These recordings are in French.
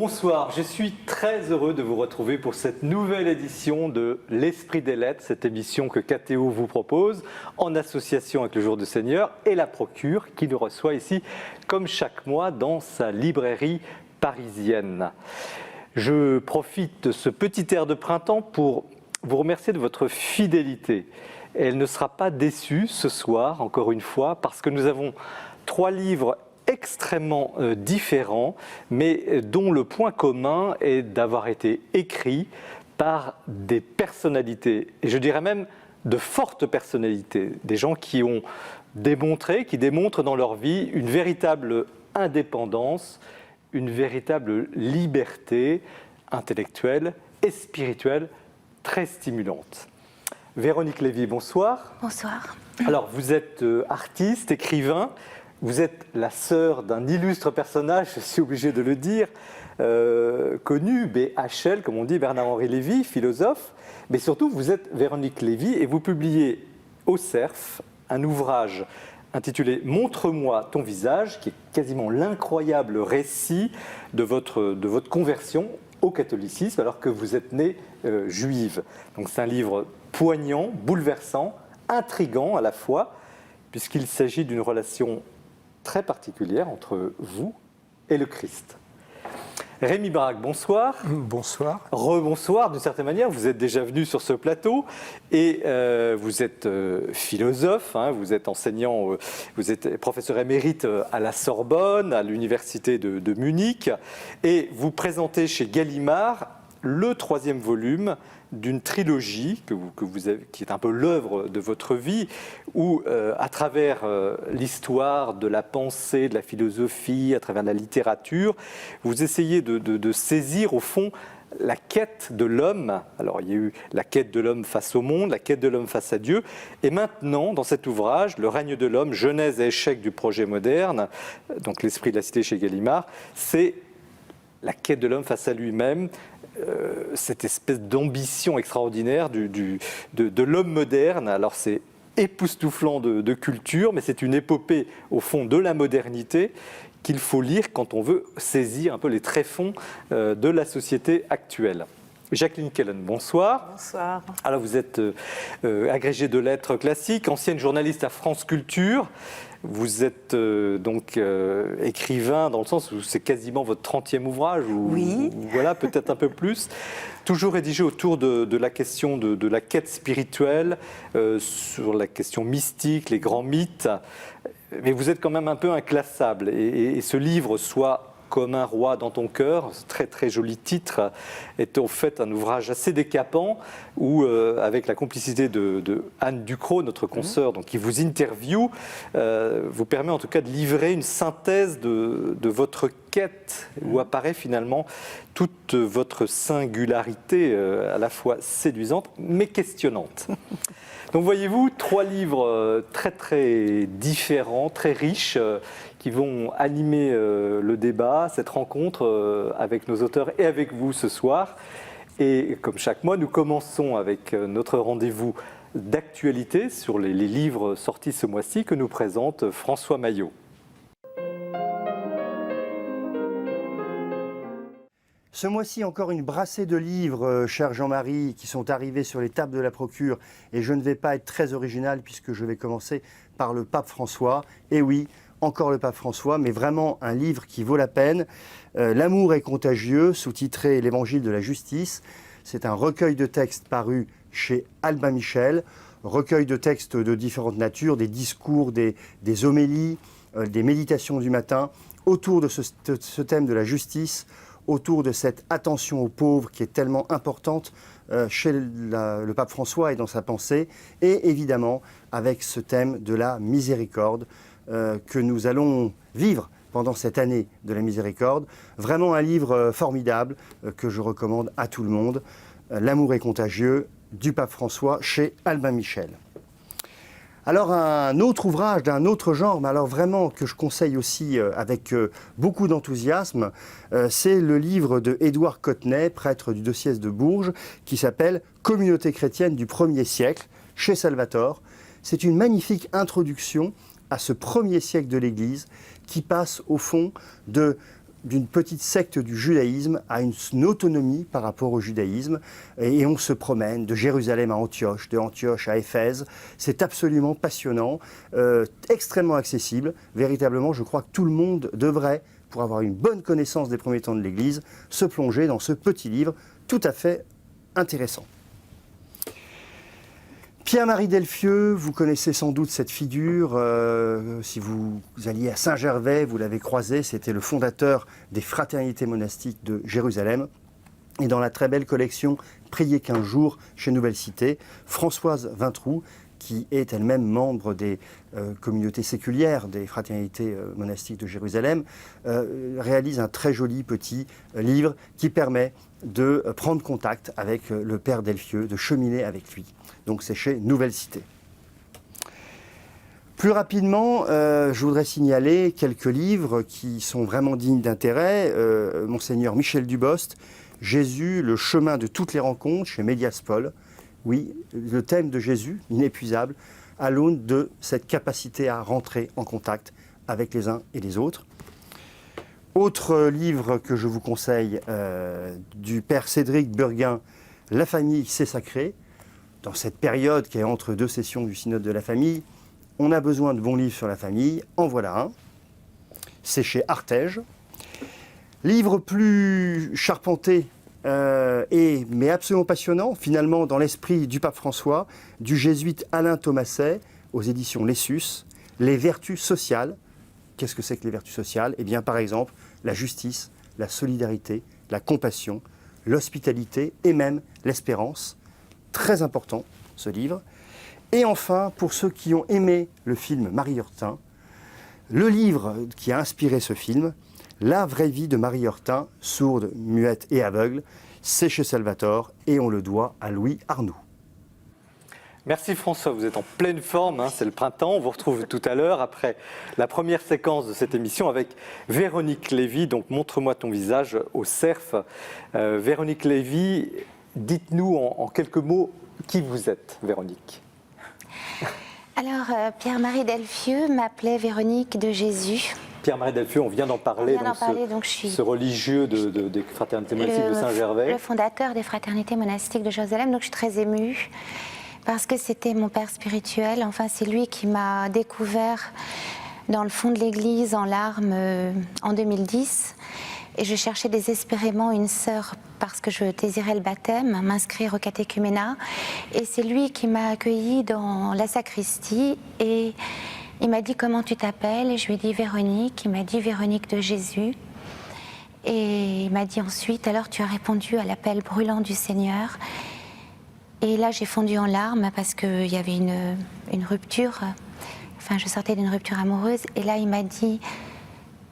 Bonsoir, je suis très heureux de vous retrouver pour cette nouvelle édition de L'Esprit des Lettres, cette émission que KTO vous propose en association avec le Jour du Seigneur et la Procure qui nous reçoit ici comme chaque mois dans sa librairie parisienne. Je profite de ce petit air de printemps pour vous remercier de votre fidélité. Elle ne sera pas déçue ce soir, encore une fois, parce que nous avons 3 livres extrêmement différents, mais dont le point commun est d'avoir été écrits par des personnalités, et je dirais même de fortes personnalités, des gens qui ont démontré, qui démontrent dans leur vie une véritable indépendance, une véritable liberté intellectuelle et spirituelle très stimulante. Véronique Lévy, bonsoir. Bonsoir. Alors, vous êtes artiste, écrivain. Vous êtes la sœur d'un illustre personnage, je suis obligé de le dire, connu, BHL, comme on dit, Bernard-Henri Lévy, philosophe. Mais surtout, vous êtes Véronique Lévy et vous publiez au Cerf un ouvrage intitulé « Montre-moi ton visage », qui est quasiment l'incroyable récit de votre conversion au catholicisme, alors que vous êtes née juive. Donc c'est un livre poignant, bouleversant, intrigant à la fois, puisqu'il s'agit d'une relation très particulière entre vous et le Christ. Rémi Braque, bonsoir. Bonsoir. Rebonsoir, d'une certaine manière. Vous êtes déjà venu sur ce plateau et vous êtes philosophe, hein, vous êtes enseignant, vous êtes professeur émérite à la Sorbonne, à l'université de Munich, et vous présentez chez Gallimard le 3e volume d'une trilogie qui est un peu l'œuvre de votre vie, où à travers l'histoire de la pensée, de la philosophie, à travers la littérature, vous essayez de saisir au fond la quête de l'homme. Alors il y a eu la quête de l'homme face au monde, la quête de l'homme face à Dieu, et maintenant dans cet ouvrage, Le règne de l'homme, genèse et échec du projet moderne, donc l'esprit de la cité chez Gallimard, c'est la quête de l'homme face à lui-même, cette espèce d'ambition extraordinaire de l'homme moderne. Alors c'est époustouflant de culture, mais c'est une épopée au fond de la modernité qu'il faut lire quand on veut saisir un peu les tréfonds de la société actuelle. Jacqueline Kellen, bonsoir. Bonsoir. Alors vous êtes agrégée de lettres classiques, ancienne journaliste à France Culture. Vous êtes donc écrivain dans le sens où c'est quasiment votre 30e ouvrage, ou oui. Voilà, peut-être un peu plus. Toujours rédigé autour de la question de la quête spirituelle, sur la question mystique, les grands mythes. Mais vous êtes quand même un peu inclassable. Et ce livre, soit Comme un roi dans ton cœur, très très joli titre, est au fait un ouvrage assez décapant où, avec la complicité de Anne Ducrot, notre consoeur, donc, qui vous interviewe, vous permet en tout cas de livrer une synthèse de votre quête, où apparaît finalement toute votre singularité, à la fois séduisante mais questionnante. Donc voyez-vous, 3 livres très très différents, très riches, qui vont animer le débat, cette rencontre avec nos auteurs et avec vous ce soir. Et comme chaque mois, nous commençons avec notre rendez-vous d'actualité sur les livres sortis ce mois-ci que nous présente François Maillot. Ce mois-ci, encore une brassée de livres, cher Jean-Marie, qui sont arrivés sur les tables de la Procure. Et je ne vais pas être très original puisque je vais commencer par le pape François. Et oui, encore le pape François, mais vraiment un livre qui vaut la peine. L'amour est contagieux, sous-titré L'Évangile de la justice. C'est un recueil de textes paru chez Albin Michel. Recueil de textes de différentes natures, des discours, des homélies, des méditations du matin, autour de ce thème de la justice, autour de cette attention aux pauvres qui est tellement importante chez le pape François et dans sa pensée, et évidemment avec ce thème de la miséricorde que nous allons vivre pendant cette année de la miséricorde. Vraiment un livre formidable que je recommande à tout le monde. L'amour est contagieux, du pape François chez Albin Michel. Alors un autre ouvrage d'un autre genre, mais alors vraiment que je conseille aussi avec beaucoup d'enthousiasme, c'est le livre de Édouard Cottenay, prêtre du diocèse de Bourges, qui s'appelle « Communauté chrétienne du 1er siècle » chez Salvator. C'est une magnifique introduction à ce 1er siècle de l'Église qui passe au fond d'une petite secte du judaïsme à une autonomie par rapport au judaïsme. Et on se promène de Jérusalem à Antioche, de Antioche à Éphèse. C'est absolument passionnant, extrêmement accessible. Véritablement, je crois que tout le monde devrait, pour avoir une bonne connaissance des premiers temps de l'Église, se plonger dans ce petit livre tout à fait intéressant. Pierre-Marie Delfieux, vous connaissez sans doute cette figure. Si vous alliez à Saint-Gervais, vous l'avez croisé. C'était le fondateur des fraternités monastiques de Jérusalem. Et dans la très belle collection Priez qu'un jour chez Nouvelle Cité, Françoise Vintroux, qui est elle-même membre des communautés séculières des fraternités monastiques de Jérusalem, réalise un très joli petit livre qui permet de prendre contact avec le père Delfieux, de cheminer avec lui. Donc c'est chez Nouvelle Cité. Plus rapidement, je voudrais signaler quelques livres qui sont vraiment dignes d'intérêt. Monseigneur Michel Dubost, Jésus, le chemin de toutes les rencontres, chez Médiaspol. Oui, le thème de Jésus, inépuisable, à l'aune de cette capacité à rentrer en contact avec les uns et les autres. Autre livre que je vous conseille, du père Cédric Burguin, La famille, c'est sacré. Dans cette période qui est entre deux sessions du synode de la famille, on a besoin de bons livres sur la famille. En voilà un. C'est chez Artege. Livre plus charpenté, mais absolument passionnant, finalement dans l'esprit du pape François, du jésuite Alain Thomasset, aux éditions Lessus, Les vertus sociales. Qu'est-ce que c'est que les vertus sociales? Eh bien, par exemple, la justice, la solidarité, la compassion, l'hospitalité et même l'espérance. Très important, ce livre. Et enfin, pour ceux qui ont aimé le film Marie Hortin, le livre qui a inspiré ce film, La vraie vie de Marie Hortin, sourde, muette et aveugle, c'est chez Salvatore et on le doit à Louis Arnoux. Merci François, vous êtes en pleine forme, hein, c'est le printemps. On vous retrouve tout à l'heure après la première séquence de cette émission avec Véronique Lévy. Donc montre-moi ton visage au CERF. Véronique Lévy, dites-nous en quelques mots qui vous êtes, Véronique. Alors, Pierre-Marie Delfieux m'appelait Véronique de Jésus. Pierre-Marie Delfieux, on vient d'en parler, donc je suis ce religieux des fraternités monastiques de Saint-Gervais. Le fondateur des fraternités monastiques de Jérusalem, donc je suis très émue parce que c'était mon père spirituel. Enfin, c'est lui qui m'a découvert dans le fond de l'église en larmes en 2010. Et je cherchais désespérément une sœur parce que je désirais le baptême, m'inscrire au catéchuménat. Et c'est lui qui m'a accueillie dans la sacristie et il m'a dit comment tu t'appelles et je lui ai dit Véronique. Il m'a dit Véronique de Jésus. Et il m'a dit ensuite alors tu as répondu à l'appel brûlant du Seigneur. Et là j'ai fondu en larmes parce qu'il y avait une rupture. Enfin je sortais d'une rupture amoureuse et là il m'a dit.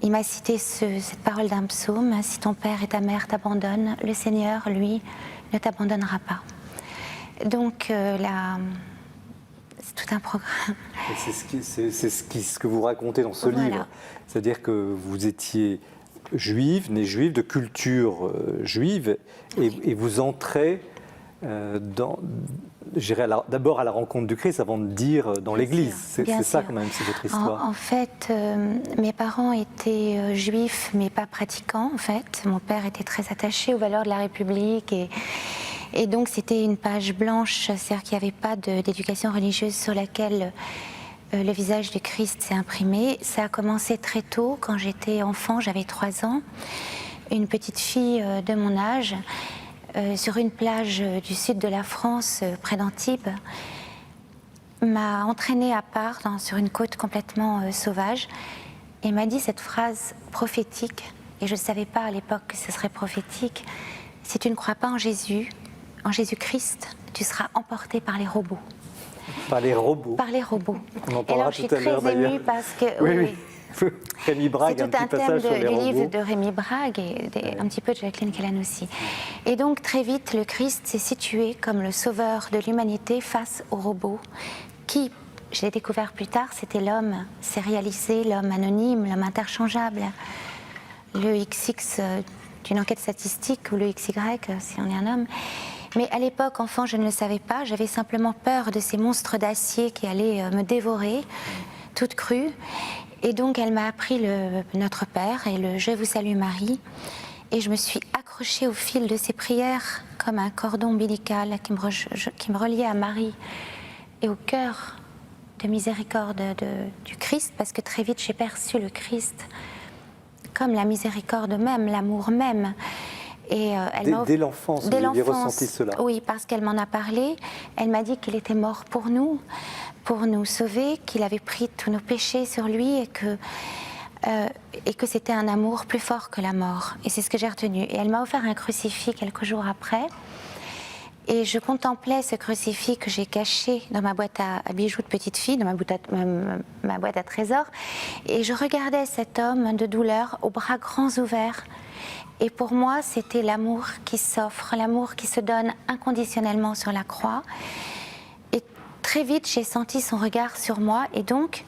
Il m'a cité cette parole d'un psaume, « Si ton père et ta mère t'abandonnent, le Seigneur, lui, ne t'abandonnera pas. » Donc là, c'est tout un programme. C'est ce que vous racontez dans ce livre. C'est-à-dire que vous étiez juive, née juive, de culture juive, et vous entrez d'abord à la rencontre du Christ avant de dire dans l'Église. C'est ça quand même, c'est votre histoire. En fait, mes parents étaient juifs, mais pas pratiquants. En fait, mon père était très attaché aux valeurs de la République et donc c'était une page blanche, c'est-à-dire qu'il n'y avait pas d'éducation religieuse sur laquelle le visage du Christ s'est imprimé. Ça a commencé très tôt, quand j'étais enfant, j'avais 3 ans. Une petite fille de mon âge. Sur une plage du sud de la France, près d'Antibes, m'a entraînée à part sur une côte complètement sauvage et m'a dit cette phrase prophétique, et je ne savais pas à l'époque que ce serait prophétique, si tu ne crois pas en Jésus-Christ, tu seras emporté par les robots. Par les robots. Par les robots. On en parlera tout à l'heure d'ailleurs. Je suis très émue parce que... Oui. Rémi Brague, c'est tout un thème du livre de Rémi Brague et un petit peu de Jacqueline Callan aussi. Et donc très vite, le Christ s'est situé comme le sauveur de l'humanité face aux robots qui, je l'ai découvert plus tard, c'était l'homme sérialisé, l'homme anonyme, l'homme interchangeable, le XX d'une enquête statistique ou le XY si on est un homme. Mais à l'époque, enfant, je ne le savais pas, j'avais simplement peur de ces monstres d'acier qui allaient me dévorer, toute crue. Et donc, elle m'a appris Notre Père et le Je vous salue Marie. Et je me suis accrochée au fil de ses prières comme un cordon ombilical qui me reliait à Marie et au cœur de miséricorde du Christ, parce que très vite j'ai perçu le Christ comme la miséricorde même, l'amour même. Et dès l'enfance, vous aviez ressenti cela? Oui, parce qu'elle m'en a parlé. Elle m'a dit qu'il était mort pour nous sauver, qu'il avait pris tous nos péchés sur lui et que c'était un amour plus fort que la mort. Et c'est ce que j'ai retenu. Et elle m'a offert un crucifix quelques jours après. Et je contemplais ce crucifix que j'ai caché dans ma boîte à bijoux de petite fille, dans ma boîte à trésors. Et je regardais cet homme de douleur aux bras grands ouverts. Et pour moi, c'était l'amour qui s'offre, l'amour qui se donne inconditionnellement sur la croix. Et très vite, j'ai senti son regard sur moi. Et donc,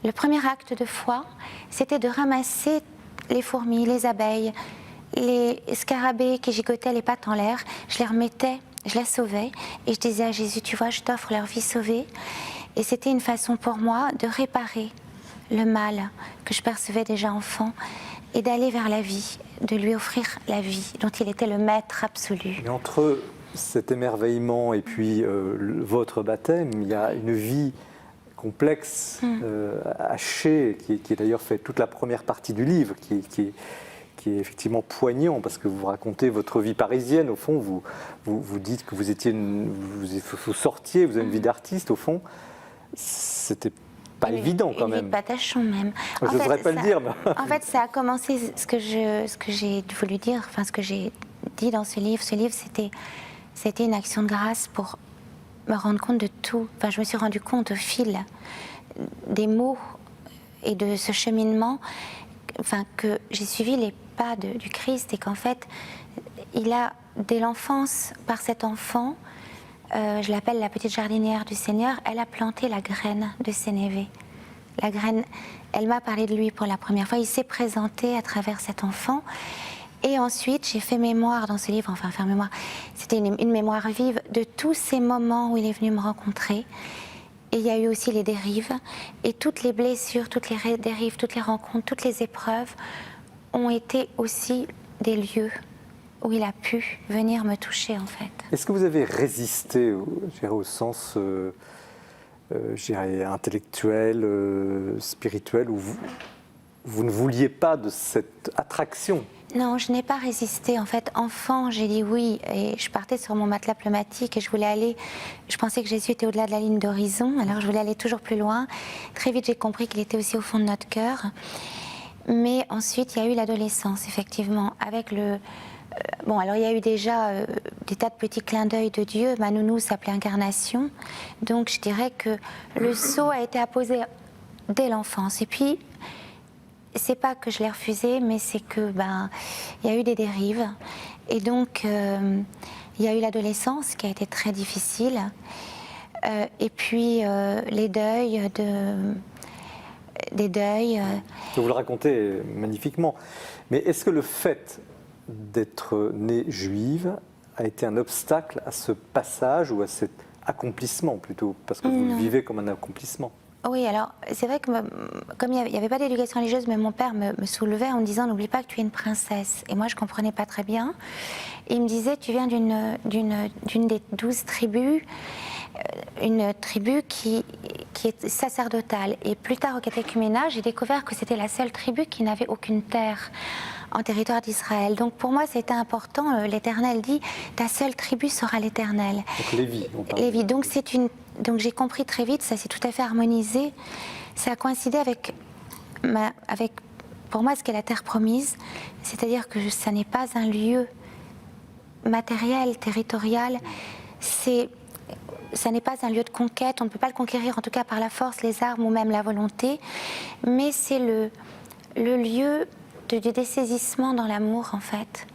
le premier acte de foi, c'était de ramasser les fourmis, les abeilles, les scarabées qui gigotaient les pattes en l'air. Je les remettais, je les sauvais. Et je disais à Jésus, tu vois, je t'offre leur vie sauvée. Et c'était une façon pour moi de réparer le mal que je percevais déjà enfant et d'aller vers la vie, de lui offrir la vie dont il était le maître absolu. Et entre cet émerveillement et puis votre baptême, il y a une vie complexe, hachée, qui d'ailleurs fait toute la première partie du livre, qui est effectivement poignant, parce que vous racontez votre vie parisienne, au fond, vous dites que vous sortiez, vous avez une vie d'artiste, au fond, c'était pas évident quand même. Une vie de patachon même. Je n'oserais pas le dire. Mais... En fait, ça a commencé, ce que j'ai voulu dire, enfin ce que j'ai dit dans ce livre, c'était une action de grâce pour me rendre compte de tout. Enfin, je me suis rendu compte au fil des mots et de ce cheminement, enfin, que j'ai suivi les pas du Christ et qu'en fait, il a, dès l'enfance, par cet enfant, je l'appelle la petite jardinière du Seigneur, elle a planté la graine de Sénévé. La graine, elle m'a parlé de lui pour la première fois, il s'est présenté à travers cet enfant. Et ensuite, j'ai fait mémoire dans ce livre, enfin faire mémoire, c'était une mémoire vive de tous ces moments où il est venu me rencontrer. Et il y a eu aussi les dérives, et toutes les blessures, toutes les dérives, toutes les rencontres, toutes les épreuves ont été aussi des lieux où il a pu venir me toucher, en fait. Est-ce que vous avez résisté au sens intellectuel, spirituel, où vous ne vouliez pas de cette attraction? Non, je n'ai pas résisté. En fait, enfant, j'ai dit oui et je partais sur mon matelas pneumatique et je voulais aller. Je pensais que Jésus était au-delà de la ligne d'horizon, alors je voulais aller toujours plus loin. Très vite, j'ai compris qu'il était aussi au fond de notre cœur. Mais ensuite, il y a eu l'adolescence, effectivement, avec le... Bon, alors il y a eu déjà des tas de petits clins d'œil de Dieu. Ma nounou s'appelait Incarnation. Donc je dirais que le saut a été apposé dès l'enfance. Et puis, c'est pas que je l'ai refusé, mais c'est que il y a eu des dérives. Et donc, il y a eu l'adolescence qui a été très difficile. Et puis, les deuils, des deuils. Vous le racontez magnifiquement. Mais est-ce que le fait d'être née juive a été un obstacle à ce passage ou à cet accomplissement plutôt, parce que vous le vivez comme un accomplissement? Oui, alors c'est vrai que comme il n'y avait pas d'éducation religieuse, mais mon père me soulevait en me disant n'oublie pas que tu es une princesse. Et moi je ne comprenais pas très bien. Et il me disait tu viens d'une des 12 tribus, une tribu qui est sacerdotale. Et plus tard au catéchuménat, j'ai découvert que c'était la seule tribu qui n'avait aucune terre en territoire d'Israël. Donc pour moi c'était important, l'Éternel dit ta seule tribu sera l'Éternel. Donc Lévi, on parle. Lévi, donc j'ai compris très vite, ça s'est tout à fait harmonisé. Ça a coïncidé avec pour moi ce qu'est la terre promise, c'est-à-dire que ça n'est pas un lieu matériel, territorial, ça n'est pas un lieu de conquête, on ne peut pas le conquérir en tout cas par la force, les armes ou même la volonté, mais c'est le lieu du dessaisissement dans l'amour en fait.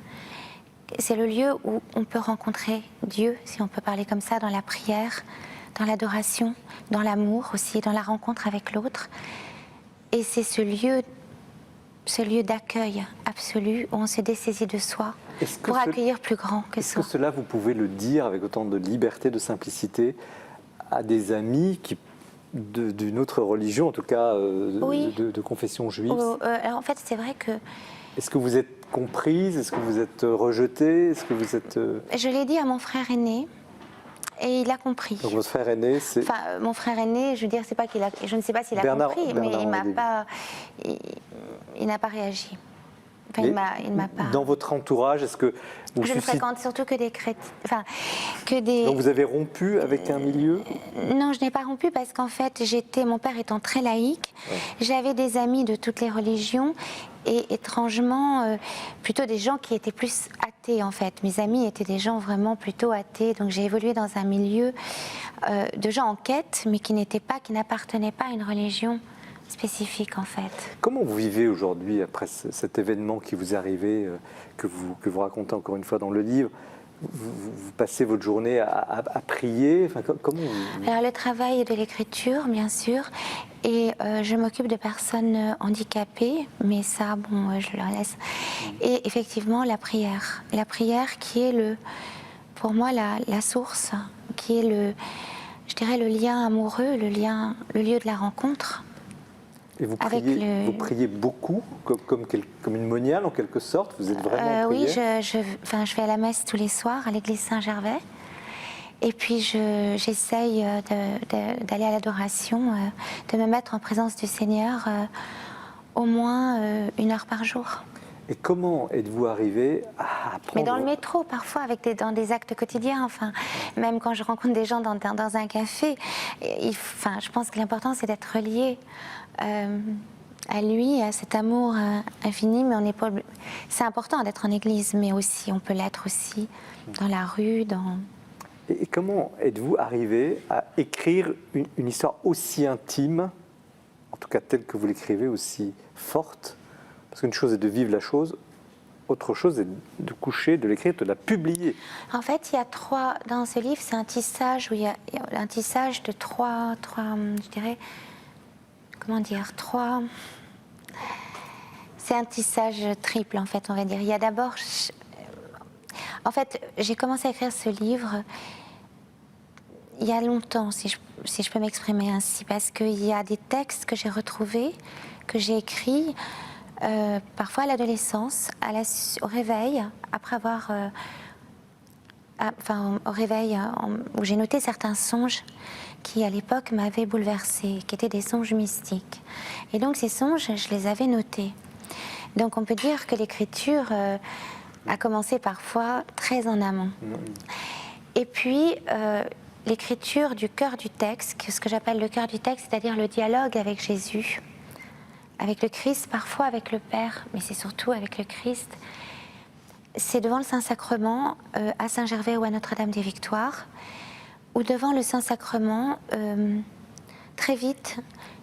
C'est le lieu où on peut rencontrer Dieu, si on peut parler comme ça, dans la prière, dans l'adoration, dans l'amour aussi, dans la rencontre avec l'autre. Et c'est ce lieu d'accueil absolu où on se dessaisit de soi pour accueillir plus grand que soi. Est-ce que cela, vous pouvez le dire avec autant de liberté, de simplicité, à des amis qui d'une autre religion, en tout cas Oui. de confession juive. Alors en fait, c'est vrai que Est-ce que vous êtes comprise? Est-ce que vous êtes rejetée? Est-ce que vous êtes... je l'ai dit à mon frère aîné et il a compris. Donc votre frère aîné, c'est... Enfin, mon frère aîné, je veux dire, c'est pas qu'il a, je ne sais pas s'il a Bernard- compris, mais Bernard il m'a Henri. pas, il n'a pas réagi. Enfin, Mais il m'a pas. Dans votre entourage, est-ce que vous Je ne suscitez... fréquente surtout que des chrétiens, enfin, que des. Donc vous avez rompu avec un milieu? Non, je n'ai pas rompu parce qu'en fait, mon père étant très laïque, j'avais des amis de toutes les religions et étrangement, plutôt des gens qui étaient plus athées en fait. Mes amis étaient des gens vraiment plutôt athées, donc j'ai évolué dans un milieu de gens en quête, mais qui n'appartenaient pas à une religion spécifique en fait. Comment vous vivez aujourd'hui après cet événement qui vous est arrivé, que vous racontez encore une fois dans le livre? Vous passez votre journée à prier, enfin, comment vous... Alors le travail de l'écriture, bien sûr, et je m'occupe de personnes handicapées, mais ça, bon, je leur laisse. Et effectivement, la prière qui est pour moi la source, qui est je dirais le lien amoureux, le lieu de la rencontre. Et vous Avec priez, vous priez beaucoup, comme une moniale en quelque sorte? Vous êtes vraiment en oui, prière? je vais à la messe tous les soirs à l'église Saint-Gervais. Et puis j'essaye d'aller à l'adoration, de me mettre en présence du Seigneur au moins 1 heure par jour. Et comment êtes-vous arrivé à apprendre... Mais dans le métro, parfois, dans des actes quotidiens, enfin, même quand je rencontre des gens dans un café, je pense que l'important, c'est d'être relié à lui, à cet amour infini, mais on n'est pas... C'est important d'être en église, mais aussi, on peut l'être aussi dans la rue, dans... Et comment êtes-vous arrivé à écrire une histoire aussi intime, en tout cas telle que vous l'écrivez, aussi forte? Parce qu'une chose est de vivre la chose, autre chose est de coucher, de l'écrire, de la publier. En fait, il y a dans ce livre, c'est un tissage où il y a un tissage de trois, je dirais, comment dire, c'est un tissage triple, en fait, on va dire. Il y a d'abord, en fait, j'ai commencé à écrire ce livre il y a longtemps, si je peux m'exprimer ainsi, parce qu'il y a des textes que j'ai retrouvés, que j'ai écrits, parfois à l'adolescence, au réveil, après avoir... au réveil, où j'ai noté certains songes qui, à l'époque, m'avaient bouleversée, qui étaient des songes mystiques. Et donc, ces songes, je les avais notés. Donc, on peut dire que l'écriture a commencé parfois très en amont. Et puis, l'écriture du cœur du texte, ce que j'appelle le cœur du texte, c'est-à-dire le dialogue avec Jésus, avec le Christ, parfois avec le Père, mais c'est surtout avec le Christ. C'est devant le Saint-Sacrement, à Saint-Gervais ou à Notre-Dame-des-Victoires, où devant le Saint-Sacrement, très vite,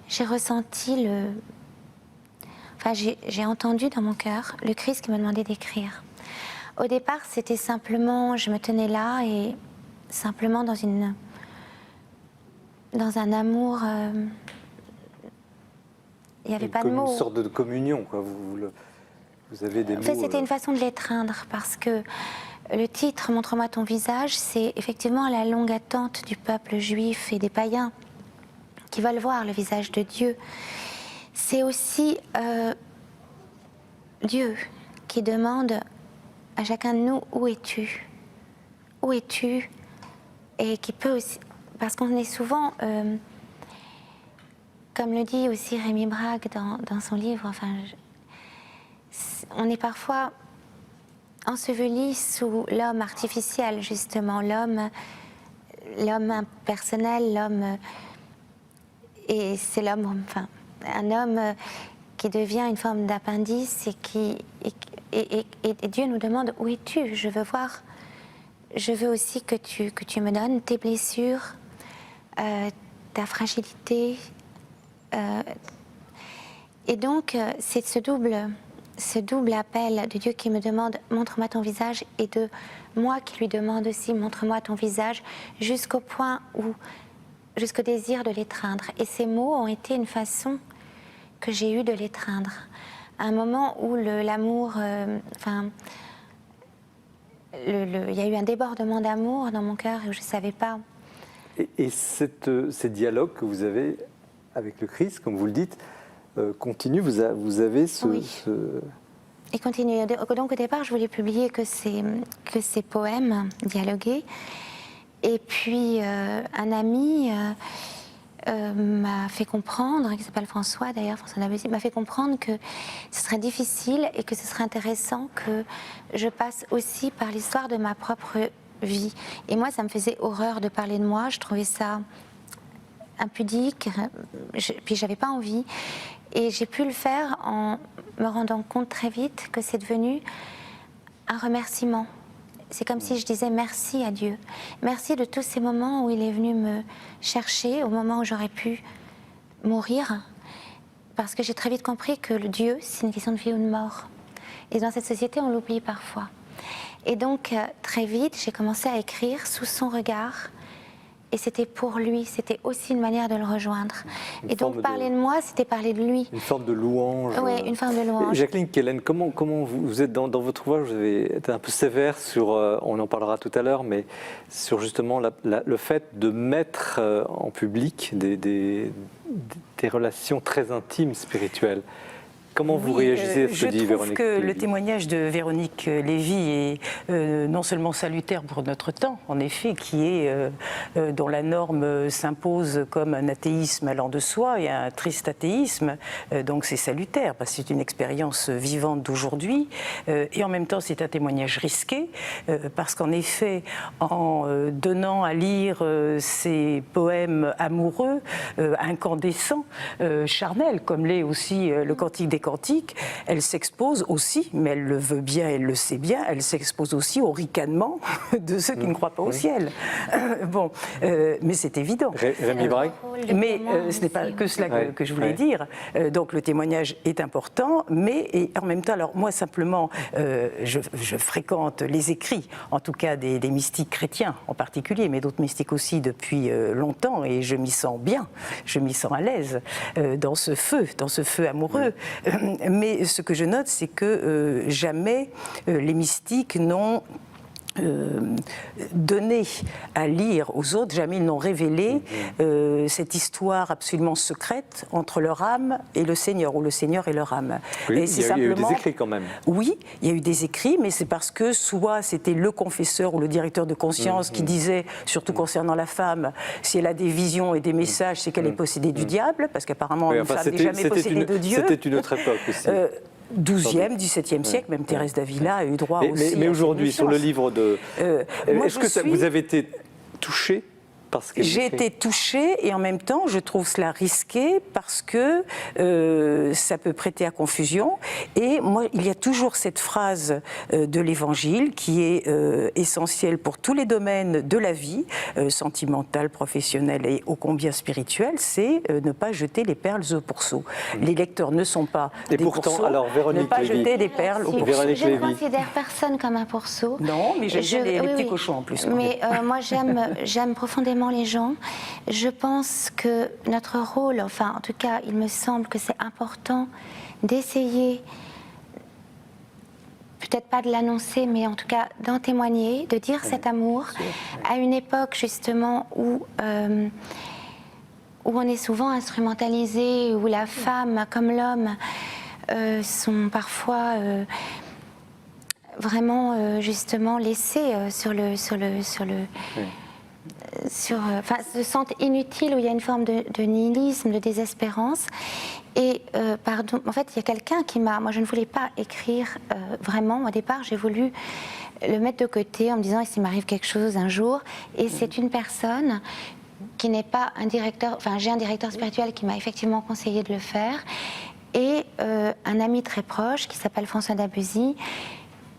j'ai ressenti j'ai entendu dans mon cœur le Christ qui me demandait d'écrire. Au départ, c'était simplement, je me tenais là et simplement dans un amour... il n'y avait pas de mots. Une sorte de communion, quoi. Vous avez des mots... En fait, c'était une façon de l'étreindre, parce que le titre « Montre-moi ton visage », c'est effectivement la longue attente du peuple juif et des païens qui veulent voir le visage de Dieu. C'est aussi Dieu qui demande à chacun de nous « Où es-tu ? Où es-tu » et qui peut aussi... Parce qu'on est souvent... comme le dit aussi Rémi Brague dans son livre, on est parfois enseveli sous l'homme artificiel, justement, l'homme impersonnel, l'homme... Et c'est l'homme, un homme qui devient une forme d'appendice et Dieu nous demande « Où es-tu ? Je veux voir, je veux aussi que tu me donnes tes blessures, ta fragilité. » Et donc, c'est ce double appel de Dieu qui me demande « Montre-moi ton visage » et de moi qui lui demande aussi « Montre-moi ton visage » jusqu'au désir de l'étreindre. Et ces mots ont été une façon que j'ai eue de l'étreindre. À un moment où l'amour... il y a eu un débordement d'amour dans mon cœur et où je ne savais pas. Et ces dialogues que vous avez avec le Christ, comme vous le dites, continue. Vous avez ce... Oui. Et continue. Donc au départ, je voulais publier que ces poèmes dialogués. Et puis un ami m'a fait comprendre, qui s'appelle François d'ailleurs, François Dabussy, m'a fait comprendre que ce serait difficile et que ce serait intéressant que je passe aussi par l'histoire de ma propre vie. Et moi, ça me faisait horreur de parler de moi. Je trouvais ça impudique, puis j'avais pas envie. Et j'ai pu le faire en me rendant compte très vite que c'est devenu un remerciement. C'est comme si je disais merci à Dieu. Merci de tous ces moments où il est venu me chercher, au moment où j'aurais pu mourir. Parce que j'ai très vite compris que le Dieu, c'est une question de vie ou de mort. Et dans cette société, on l'oublie parfois. Et donc, très vite, j'ai commencé à écrire sous son regard. Et c'était pour lui, c'était aussi une manière de le rejoindre. Et donc parler de moi, c'était parler de lui. Une forme de louange. Oui, une forme de louange. Jacqueline Quelen, comment vous êtes dans votre ouvrage, vous avez été un peu sévère sur, on en parlera tout à l'heure, mais sur justement le fait de mettre en public des relations très intimes spirituelles. Comment vous réagissez à ce que dit Véronique Lévy ? Je trouve que le témoignage de Véronique Lévy est non seulement salutaire pour notre temps, en effet, dont la norme s'impose comme un athéisme allant de soi et un triste athéisme, donc c'est salutaire, parce que c'est une expérience vivante d'aujourd'hui, et en même temps c'est un témoignage risqué, parce qu'en effet, en donnant à lire ces poèmes amoureux, incandescents, charnels, comme l'est aussi le Cantique des Cantiques, elle s'expose aussi, mais elle le veut bien, elle le sait bien, elle s'expose aussi au ricanement de ceux qui ne croient pas au ciel. Bon, mais c'est évident. Rémi Brague. Mais ce n'est pas que cela que je voulais dire. Donc le témoignage est important, mais et en même temps, alors moi simplement, je fréquente les écrits, en tout cas des mystiques chrétiens en particulier, mais d'autres mystiques aussi depuis longtemps, et je m'y sens bien, je m'y sens à l'aise dans ce feu amoureux. Mais ce que je note, c'est que jamais les mystiques n'ont donné à lire aux autres, jamais ils n'ont révélé cette histoire absolument secrète entre leur âme et le Seigneur, ou le Seigneur et leur âme. Oui, et il y a eu des écrits quand même. Oui, il y a eu des écrits, mais c'est parce que soit c'était le confesseur ou le directeur de conscience qui disait, surtout concernant la femme, si elle a des visions et des messages, c'est qu'elle est possédée du diable, parce qu'apparemment une femme n'est jamais possédée de Dieu. C'était une autre époque aussi. 12e, 17e siècle, même Thérèse d'Avila a eu droit aussi. Mais aujourd'hui, sur le livre de... Est-ce que vous avez été touchée ? J'ai été touchée et en même temps je trouve cela risqué parce que ça peut prêter à confusion, et moi il y a toujours cette phrase de l'Évangile qui est essentielle pour tous les domaines de la vie, sentimentale, professionnelle et ô combien spirituelle, c'est ne pas jeter les perles au pourceau. Les lecteurs ne sont pas des pourceaux, alors, Véronique ne pas Lévy. jeter des perles au pourceau. Je ne considère personne comme un pourceau. Non, mais j'aime les petits cochons en plus. Mais moi j'aime profondément les gens. Je pense que notre rôle, enfin en tout cas il me semble que c'est important d'essayer, peut-être pas de l'annoncer, mais en tout cas d'en témoigner, de dire cet amour à une époque justement où on est souvent instrumentalisé, où la femme comme l'homme sont parfois vraiment justement laissés se sentent inutiles, où il y a une forme de nihilisme, de désespérance. Et en fait, il y a quelqu'un qui m'a... Moi, je ne voulais pas écrire vraiment. Au départ, j'ai voulu le mettre de côté en me disant, s'il m'arrive quelque chose un jour. Et c'est une personne qui n'est pas un directeur... Enfin, j'ai un directeur spirituel qui m'a effectivement conseillé de le faire. Et un ami très proche qui s'appelle François Dabussy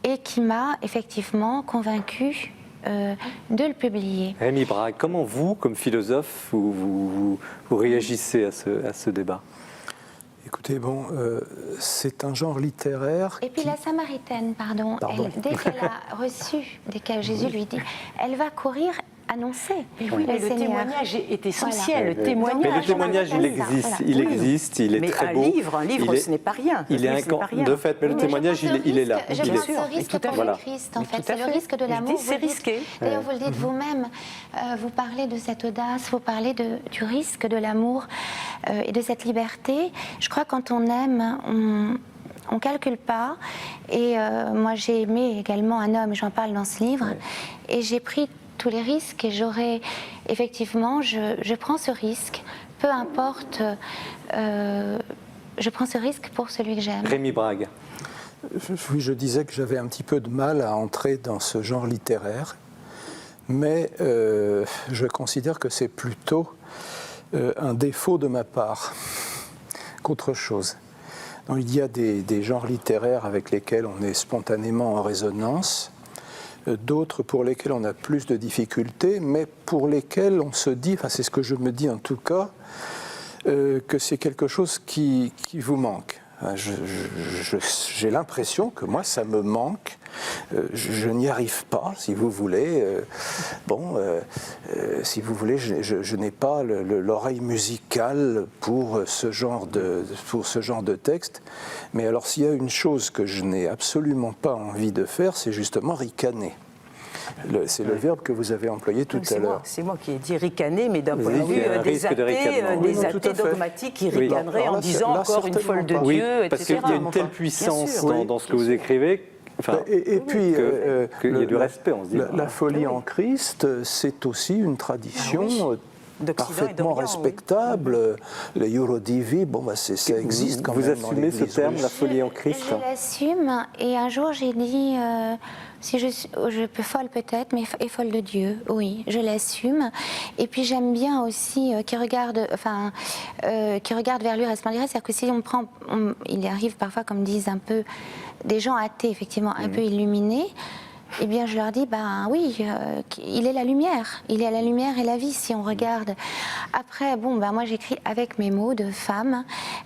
et qui m'a effectivement convaincue de le publier. Rémi Brague, comment vous, comme philosophe, vous réagissez à ce débat ? Écoutez, c'est un genre littéraire. Et puis la Samaritaine, pardon. Dès qu'elle a reçu, dès que Jésus lui dit, elle va courir annoncer Oui, mais le Seigneur. témoignage est essentiel. Voilà. Le témoignage. Mais le témoignage, il Voilà. existe, Voilà. il existe, il est Mais très un beau. livre, ce n'est pas rien. Il est de fait, mais le Oui, témoignage, je pense il est là. Je Il est- pense au risque Tout à pour fait. le Voilà. Christ, en Mais fait. tout à C'est le fait. risque de Je l'amour. dis, c'est vous le dites. risqué. D'ailleurs, vous le dites vous-même. Vous parlez de cette audace, vous parlez du risque de l'amour et de cette liberté. Je crois que quand on aime, on ne calcule pas. Et moi, j'ai aimé également un homme, j'en parle dans ce livre. Et j'ai pris tous les risques et effectivement, je prends ce risque, peu importe, je prends ce risque pour celui que j'aime. Rémi Brague. Oui, je disais que j'avais un petit peu de mal à entrer dans ce genre littéraire, mais je considère que c'est plutôt un défaut de ma part qu'autre chose. Donc, il y a des genres littéraires avec lesquels on est spontanément en résonance, d'autres pour lesquels on a plus de difficultés, mais pour lesquels on se dit, enfin c'est ce que je me dis en tout cas, que c'est quelque chose qui vous manque. J'ai l'impression que moi ça me manque, je n'y arrive pas, si vous voulez. Si vous voulez, je n'ai pas l'oreille musicale pour ce genre de texte. Mais alors s'il y a une chose que je n'ai absolument pas envie de faire, c'est justement ricaner. C'est le verbe que vous avez employé tout à l'heure. C'est moi qui ai dit ricaner, mais d'un Vous point de dites qu'il vue y a un risque de ricanement. Oui, non, tout athées à fait. dogmatiques qui Oui. ricaneraient Alors en là, disant là, encore une folle de certainement pas. Oui, Dieu, parce etc. qu'il y a une telle Enfin, puissance bien sûr. dans ce que vous écrivez. Enfin, Et puis, qu'il y ait du respect, on se dit. La folie en Christ, c'est aussi une tradition d'Occident et parfaitement d'Orient, respectable. Les Eurodivi, ça existe quand vous même dans assumez ce l'Église terme, russe. la folie en Christ? Je l'assume et un jour j'ai dit, si je peux folle peut-être, mais et folle de Dieu, oui, je l'assume. Et puis j'aime bien aussi qui regarde vers lui resplendirait, c'est-à-dire que si on prend, il arrive parfois, comme disent un peu des gens athées, effectivement, un peu illuminés. Eh bien, je leur dis, ben oui, il est la lumière et la vie, si on regarde. Après, moi j'écris avec mes mots de femme.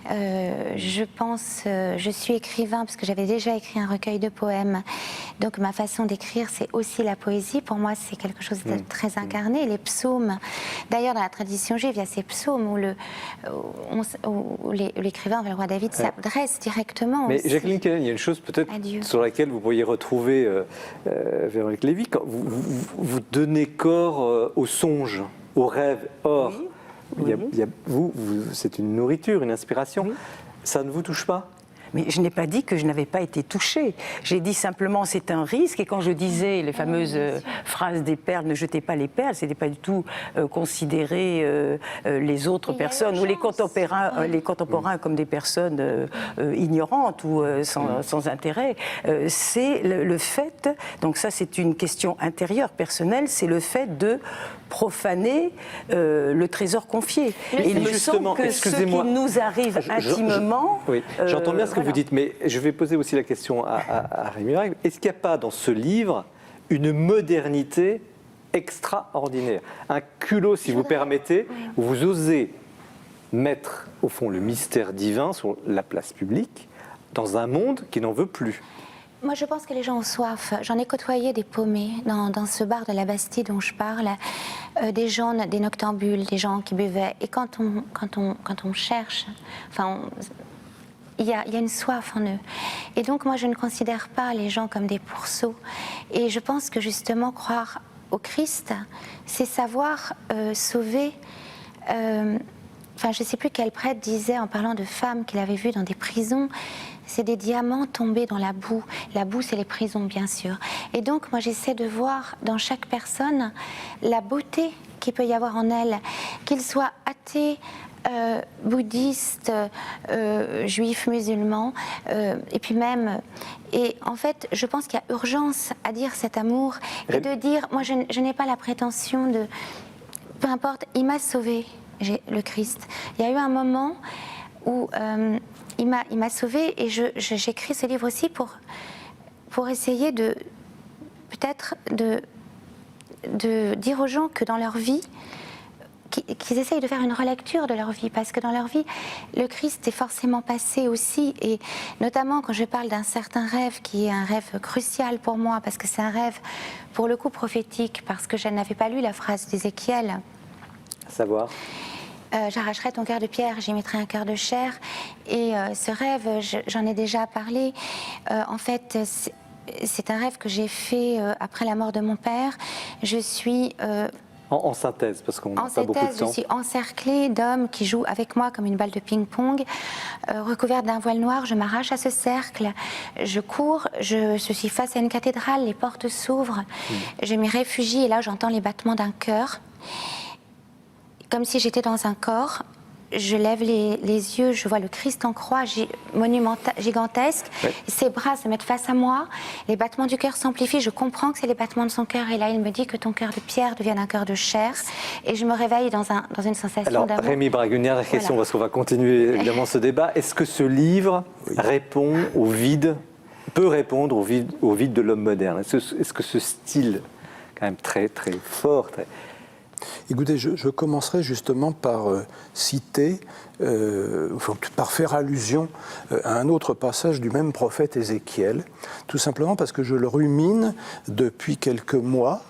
Je suis écrivain, parce que j'avais déjà écrit un recueil de poèmes. Donc ma façon d'écrire, c'est aussi la poésie. Pour moi, c'est quelque chose de très incarné. Les psaumes, d'ailleurs, dans la tradition juive, il y a ces psaumes où l'écrivain, le roi David, s'adresse directement. Mais aussi. Jacqueline Kellen, il y a une chose peut-être sur laquelle vous pourriez retrouver Véronique Lévy, quand vous donnez corps aux songes, aux rêves. Or, c'est une nourriture, une inspiration. Oui. Ça ne vous touche pas ? Mais je n'ai pas dit que je n'avais pas été touchée. J'ai dit simplement c'est un risque. Et quand je disais les fameuses phrases des perles, ne jetez pas les perles, ce n'était pas du tout considérer les autres personnes ou les contemporains comme des personnes ignorantes ou sans intérêt. C'est le fait, donc ça c'est une question intérieure, personnelle, c'est le fait de profaner le trésor confié. Et il me semble que ce qui nous arrive intimement... Oui, j'entends bien ce que vous dites, mais je vais poser aussi la question à Rémi Brague. Est-ce qu'il n'y a pas dans ce livre une modernité extraordinaire, un culot, si vous permettez, où vous osez mettre, au fond, le mystère divin sur la place publique, dans un monde qui n'en veut plus? Moi, je pense que les gens ont soif. J'en ai côtoyé des paumés dans ce bar de la Bastille dont je parle, des gens, des noctambules, des gens qui buvaient. Et quand on cherche, il y a une soif en eux. Et donc, moi, je ne considère pas les gens comme des pourceaux. Et je pense que, justement, croire au Christ, c'est savoir sauver... je ne sais plus quel prêtre disait, en parlant de femmes qu'il avait vues dans des prisons, c'est des diamants tombés dans la boue. La boue, c'est les prisons, bien sûr. Et donc, moi, j'essaie de voir dans chaque personne la beauté qu'il peut y avoir en elle, qu'il soit athée, bouddhiste, juif, musulman, et puis même... Et en fait, je pense qu'il y a urgence à dire cet amour et de dire, moi, je n'ai pas la prétention de... Peu importe, il m'a sauvée, le Christ. Il y a eu un moment où il m'a sauvée et j'écris ce livre aussi pour essayer de... peut-être de dire aux gens que dans leur vie, qu'ils essayent de faire une relecture de leur vie, parce que dans leur vie, le Christ est forcément passé aussi, et notamment quand je parle d'un certain rêve qui est un rêve crucial pour moi, parce que c'est un rêve pour le coup prophétique, parce que je n'avais pas lu la phrase d'Ézéchiel. À savoir J'arracherai ton cœur de pierre, j'y mettrai un cœur de chair. Et ce rêve, j'en ai déjà parlé. En fait, c'est un rêve que j'ai fait après la mort de mon père. Je suis en synthèse, parce qu'on n'a en pas beaucoup de synthèse, je temps. suis encerclée d'hommes qui jouent avec moi comme une balle de ping-pong, recouverte d'un voile noir. Je m'arrache à ce cercle, je cours, je suis face à une cathédrale, les portes s'ouvrent, je m'y réfugie et là j'entends les battements d'un cœur. Comme si j'étais dans un corps, je lève les yeux, je vois le Christ en croix gigantesque. Ouais. Ses bras se mettent face à moi, les battements du cœur s'amplifient, je comprends que c'est les battements de son cœur. Et là, il me dit que ton cœur de pierre devienne un cœur de chair. Et je me réveille dans une sensation Alors, d'amour. Rémi Brague, une dernière question, Voilà. parce qu'on va continuer évidemment ce débat. Est-ce que ce livre répond au vide, peut répondre au vide de l'homme moderne? Est-ce que ce style, quand même très, très fort, Écoutez, je commencerai justement par citer, par faire allusion à un autre passage du même prophète Ézéchiel, tout simplement parce que je le rumine depuis quelques mois,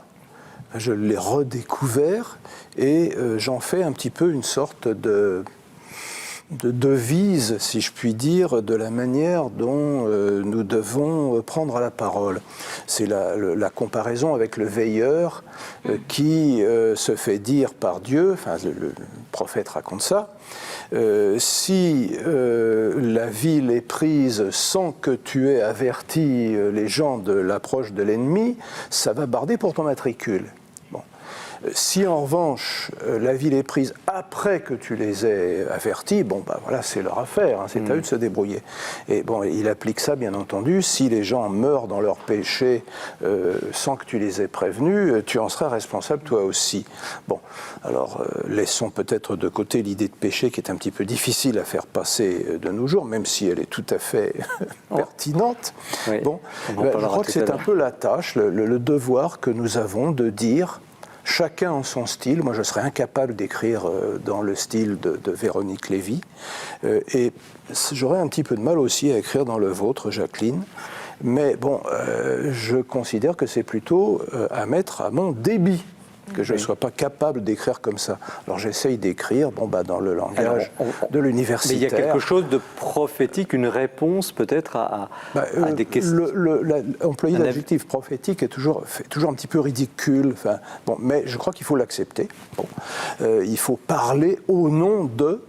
je l'ai redécouvert et j'en fais un petit peu une sorte de devise, si je puis dire, de la manière dont nous devons prendre la parole. C'est la comparaison avec le veilleur qui se fait dire par Dieu, enfin le prophète raconte ça, si la ville est prise sans que tu aies averti les gens de l'approche de l'ennemi, ça va barder pour ton matricule. Si en revanche la ville est prise après que tu les aies avertis, bon bah voilà, c'est leur affaire, hein, c'est à eux de se débrouiller. Et bon, il applique ça bien entendu, si les gens meurent dans leur péché sans que tu les aies prévenus, tu en seras responsable toi aussi. Bon, alors laissons peut-être de côté l'idée de péché qui est un petit peu difficile à faire passer de nos jours, même si elle est tout à fait pertinente. Oui, bon, je crois que c'est un peu la tâche, le devoir que nous avons de dire chacun en son style. Moi, je serais incapable d'écrire dans le style de Véronique Lévy. Et j'aurais un petit peu de mal aussi à écrire dans le vôtre, Jacqueline. Mais bon, je considère que c'est plutôt à mettre à mon débit, que je ne sois pas capable d'écrire comme ça. Alors j'essaye d'écriire dans le langage de l'universitaire. Mais il y a quelque chose de prophétique, une réponse peut-être à des questions. Employer l'adjectif prophétique fait toujours un petit peu ridicule. Enfin, bon, mais je crois qu'il faut l'accepter. Bon, il faut parler au nom de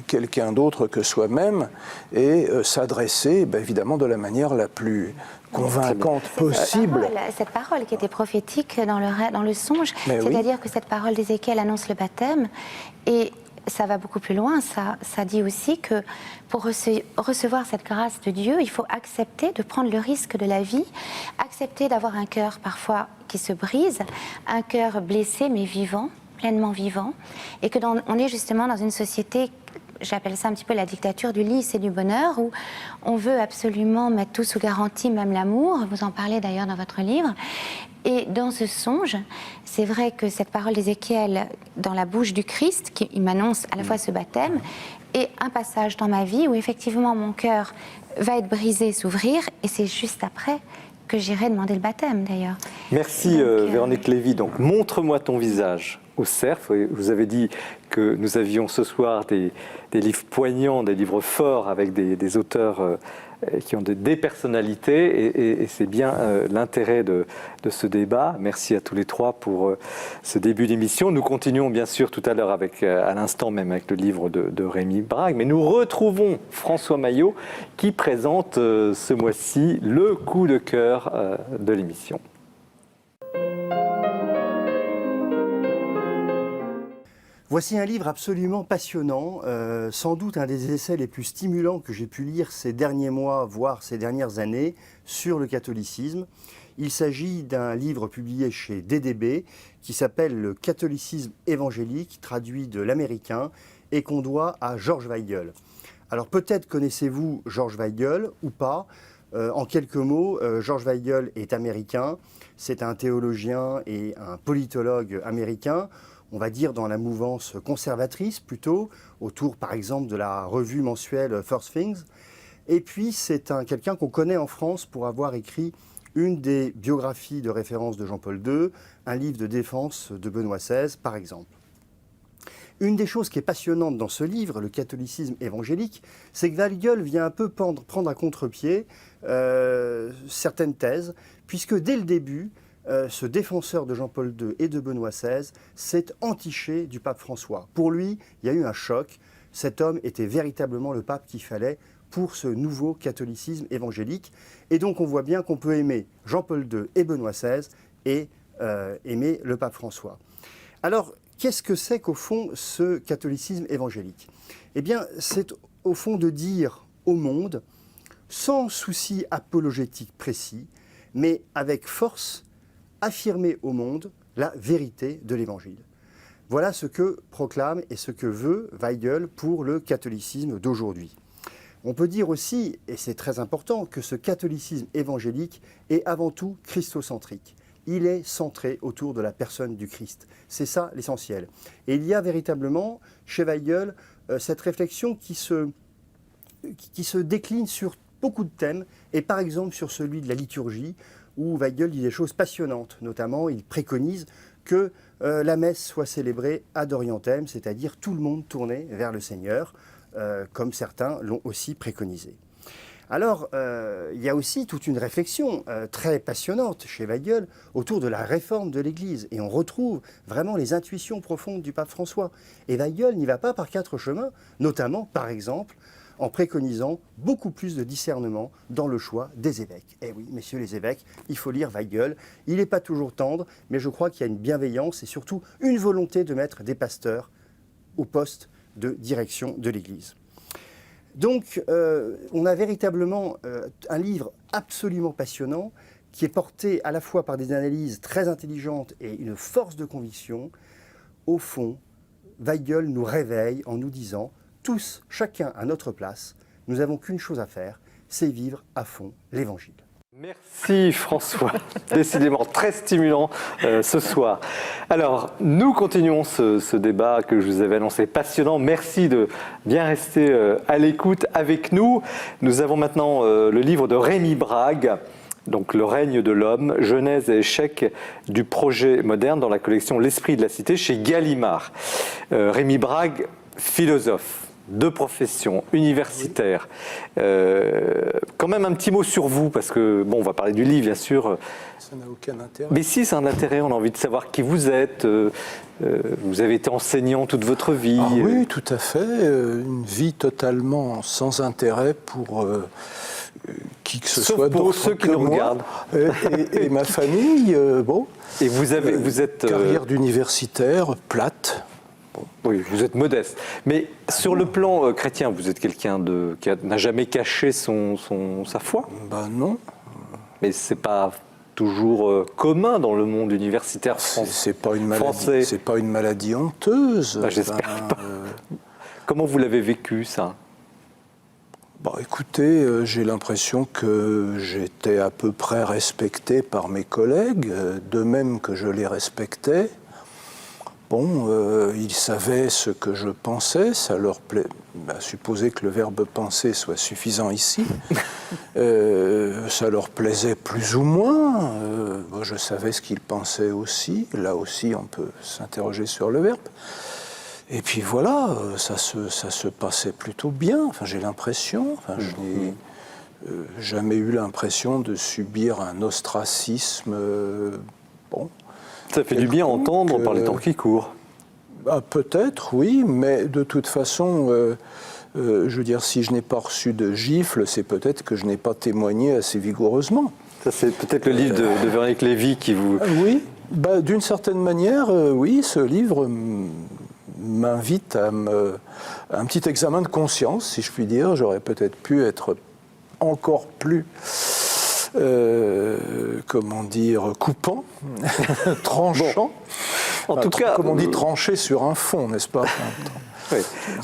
quelqu'un d'autre que soi-même et s'adresser évidemment de la manière la plus convaincante possible. Cette parole qui était prophétique dans le songe, c'est-à-dire que cette parole d'Ézéchiel annonce le baptême, et ça va beaucoup plus loin, ça dit aussi que pour recevoir cette grâce de Dieu, il faut accepter de prendre le risque de la vie, accepter d'avoir un cœur parfois qui se brise, un cœur blessé mais vivant, pleinement vivant, et que on est justement dans une société, j'appelle ça un petit peu la dictature du lisse et du bonheur, où on veut absolument mettre tout sous garantie, même l'amour. Vous en parlez d'ailleurs dans votre livre. Et dans ce songe, c'est vrai que cette parole d'Ézéchiel dans la bouche du Christ, qui m'annonce à la fois ce baptême, et un passage dans ma vie où effectivement mon cœur va être brisé, s'ouvrir, et c'est juste après que j'irai demander le baptême d'ailleurs. Merci Véronique Lévy. Donc, montre-moi ton visage au Cerf. Vous avez dit que nous avions ce soir des livres poignants, des livres forts avec des auteurs qui ont des personnalités et c'est bien l'intérêt de ce débat. Merci à tous les trois pour ce début d'émission. Nous continuons bien sûr tout à l'heure à l'instant même avec le livre de Rémi Brague, mais nous retrouvons François Maillot qui présente ce mois-ci le coup de cœur de l'émission. Voici un livre absolument passionnant, sans doute un des essais les plus stimulants que j'ai pu lire ces derniers mois, voire ces dernières années, sur le catholicisme. Il s'agit d'un livre publié chez DDB qui s'appelle « Le catholicisme évangélique », traduit de l'américain, et qu'on doit à George Weigel. Alors peut-être connaissez-vous George Weigel ou pas. En quelques mots, George Weigel est américain, c'est un théologien et un politologue américain. on va dire dans la mouvance conservatrice plutôt, autour par exemple de la revue mensuelle First Things. Et puis c'est quelqu'un qu'on connaît en France pour avoir écrit une des biographies de référence de Jean-Paul II, un livre de défense de Benoît XVI par exemple. Une des choses qui est passionnante dans ce livre, le catholicisme évangélique, c'est que Weigel vient un peu prendre à contre-pied certaines thèses, puisque dès le début, ce défenseur de Jean-Paul II et de Benoît XVI s'est entiché du pape François. Pour lui, il y a eu un choc. Cet homme était véritablement le pape qu'il fallait pour ce nouveau catholicisme évangélique. Et donc on voit bien qu'on peut aimer Jean-Paul II et Benoît XVI et aimer le pape François. Alors, qu'est-ce que c'est qu'au fond ce catholicisme évangélique? Eh bien, c'est au fond de dire au monde, sans souci apologétique précis, mais avec force, affirmer au monde la vérité de l'Évangile. Voilà ce que proclame et ce que veut Weigel pour le catholicisme d'aujourd'hui. On peut dire aussi, et c'est très important, que ce catholicisme évangélique est avant tout christocentrique. Il est centré autour de la personne du Christ. C'est ça l'essentiel. Et il y a véritablement, chez Weigel, cette réflexion qui se décline sur beaucoup de thèmes, et par exemple sur celui de la liturgie, où Weigel dit des choses passionnantes. Notamment, il préconise que la messe soit célébrée ad orientem, c'est-à-dire tout le monde tourné vers le Seigneur, comme certains l'ont aussi préconisé. Alors, il y a aussi toute une réflexion très passionnante chez Weigel autour de la réforme de l'Église. Et on retrouve vraiment les intuitions profondes du pape François. Et Weigel n'y va pas par quatre chemins, notamment, par exemple, en préconisant beaucoup plus de discernement dans le choix des évêques. Eh oui, messieurs les évêques, il faut lire Weigel. Il n'est pas toujours tendre, mais je crois qu'il y a une bienveillance et surtout une volonté de mettre des pasteurs au poste de direction de l'Église. Donc, on a véritablement un livre absolument passionnant qui est porté à la fois par des analyses très intelligentes et une force de conviction. Au fond, Weigel nous réveille en nous disant tous, chacun à notre place, nous n'avons qu'une chose à faire, c'est vivre à fond l'Évangile. Merci François, décidément très stimulant ce soir. Alors, nous continuons ce débat que je vous avais annoncé passionnant. Merci de bien rester à l'écoute avec nous. Nous avons maintenant le livre de Rémi Brague, donc Le règne de l'homme, genèse et échec du projet moderne dans la collection L'Esprit de la Cité chez Gallimard. Rémi Brague, philosophe de profession, universitaire. Quand même un petit mot sur vous, parce que, bon, on va parler du livre, bien sûr. Ça n'a aucun intérêt. Mais si, c'est un intérêt, on a envie de savoir qui vous êtes. Vous avez été enseignant toute votre vie. Ah oui, tout à fait. Une vie totalement sans intérêt pour qui que ce Sauf soit. pour ceux qui nous regardent. Et ma famille, bon. Et vous êtes... Carrière d'universitaire, plate. Oui, vous êtes modeste. Mais sur le plan chrétien, vous êtes quelqu'un qui n'a jamais caché sa foi? Ben non. Mais c'est pas toujours commun dans le monde universitaire français. C'est pas une maladie honteuse. Ben, j'espère pas. Comment vous l'avez vécu, ça? Écoutez, j'ai l'impression que j'étais à peu près respecté par mes collègues, de même que je les respectais. Bon, ils savaient ce que je pensais, ça leur plaît. Supposer que le verbe penser soit suffisant ici, ça leur plaisait plus ou moins. Je savais ce qu'ils pensaient aussi. Là aussi, on peut s'interroger sur le verbe. Et puis voilà, ça se passait plutôt bien. Enfin, j'ai l'impression. Enfin, je n'ai jamais eu l'impression de subir un ostracisme. Ça fait du bien entendre par les temps qui courent. Peut-être, oui, mais de toute façon, je veux dire, si je n'ai pas reçu de gifle, c'est peut-être que je n'ai pas témoigné assez vigoureusement. Ça, c'est peut-être le livre de Véronique Lévy qui vous... Oui, d'une certaine manière, oui, ce livre m'invite à un petit examen de conscience, si je puis dire. J'aurais peut-être pu être encore plus... comment dire, coupant, tranchant. En tout cas, comme on dit, trancher sur un fond, n'est-ce pas? Oui.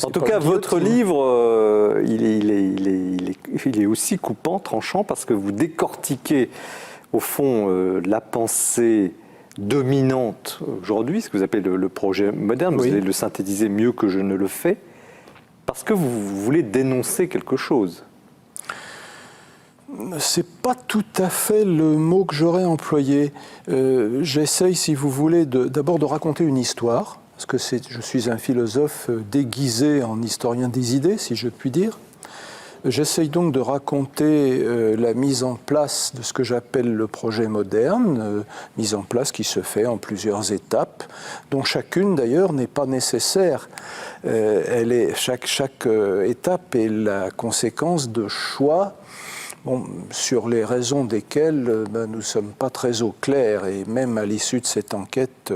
En tout cas, votre livre, il est aussi coupant, tranchant, parce que vous décortiquez, au fond, la pensée dominante aujourd'hui, ce que vous appelez le projet moderne. Vous Oui. allez le synthétiser mieux que je ne le fais, parce que vous voulez dénoncer quelque chose. C'est pas tout à fait le mot que j'aurais employé. J'essaye, si vous voulez, d'abord de raconter une histoire, parce que je suis un philosophe déguisé en historien des idées, si je puis dire. J'essaye donc de raconter la mise en place de ce que j'appelle le projet moderne, mise en place qui se fait en plusieurs étapes, dont chacune d'ailleurs n'est pas nécessaire. Chaque étape est la conséquence de choix sur les raisons desquelles nous ne sommes pas très au clair, et même à l'issue de cette enquête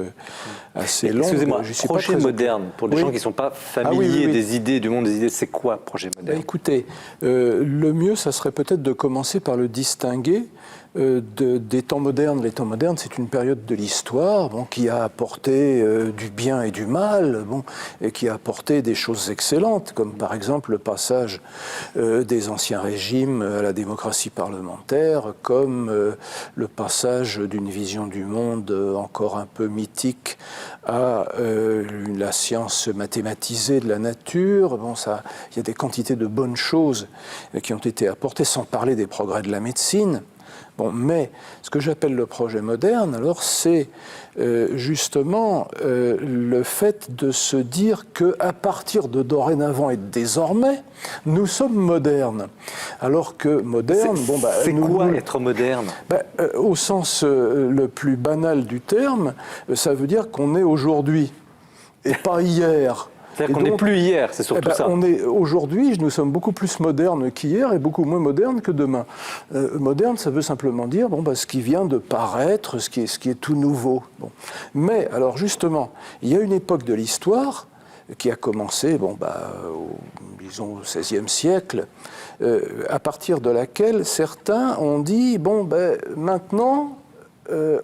assez longue. Excusez-moi, je suis projet pas très moderne, pour les gens qui ne sont pas familiers des idées, du monde des idées, c'est quoi projet moderne? Écoutez, le mieux, ça serait peut-être de commencer par le distinguer des temps modernes. Les temps modernes, c'est une période de l'histoire qui a apporté du bien et du mal, et qui a apporté des choses excellentes, comme par exemple le passage des anciens régimes à la démocratie parlementaire, comme le passage d'une vision du monde encore un peu mythique à la science mathématisée de la nature. Il y a des quantités de bonnes choses qui ont été apportées, sans parler des progrès de la médecine. Mais ce que j'appelle le projet moderne, alors, c'est justement le fait de se dire qu'à partir de dorénavant et de désormais, nous sommes modernes. Alors que moderne, c'est quoi être moderne? Au sens le plus banal du terme, ça veut dire qu'on est aujourd'hui et pas hier. C'est-à-dire qu'on n'est plus hier, c'est surtout ça. Aujourd'hui, nous sommes beaucoup plus modernes qu'hier et beaucoup moins modernes que demain. Moderne, ça veut simplement dire ce qui vient de paraître, ce qui est tout nouveau. Mais, alors justement, il y a une époque de l'histoire qui a commencé, disons, au XVIe siècle, à partir de laquelle certains ont dit, maintenant,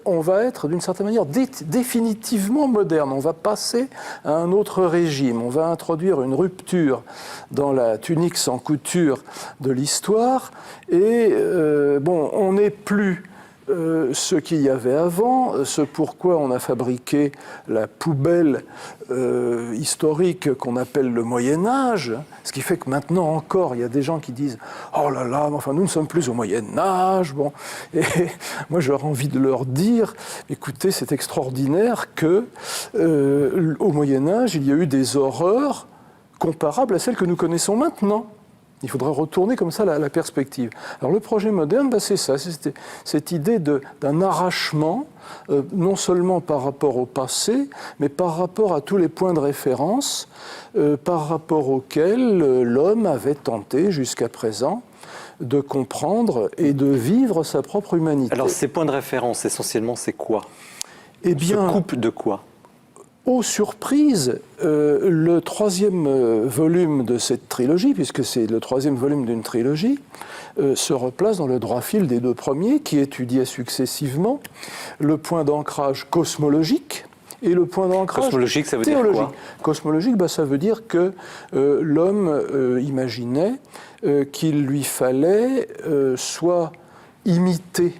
on va être d'une certaine manière définitivement moderne. On va passer à un autre régime. On va introduire une rupture dans la tunique sans couture de l'histoire. Et on n'est plus ce qu'il y avait avant, ce pourquoi on a fabriqué la poubelle historique qu'on appelle le Moyen-Âge, ce qui fait que maintenant encore, il y a des gens qui disent « Oh là là, enfin nous ne sommes plus au Moyen-Âge ». Et moi j'aurais envie de leur dire « Écoutez, c'est extraordinaire que au Moyen-Âge, il y a eu des horreurs comparables à celles que nous connaissons maintenant ». Il faudrait retourner comme ça la perspective. Alors le projet moderne, c'est ça, c'est cette idée d'un arrachement, non seulement par rapport au passé, mais par rapport à tous les points de référence, par rapport auxquels l'homme avait tenté jusqu'à présent de comprendre et de vivre sa propre humanité. Alors ces points de référence, essentiellement, c'est quoi? Eh bien, se coupe de quoi? Aux surprises, le troisième volume de cette trilogie, puisque c'est le troisième volume d'une trilogie, se replace dans le droit fil des deux premiers, qui étudiaient successivement le point d'ancrage cosmologique et le point d'ancrage cosmologique, ça veut théologique. dire quoi? Cosmologique, ça veut dire que l'homme imaginait qu'il lui fallait soit imiter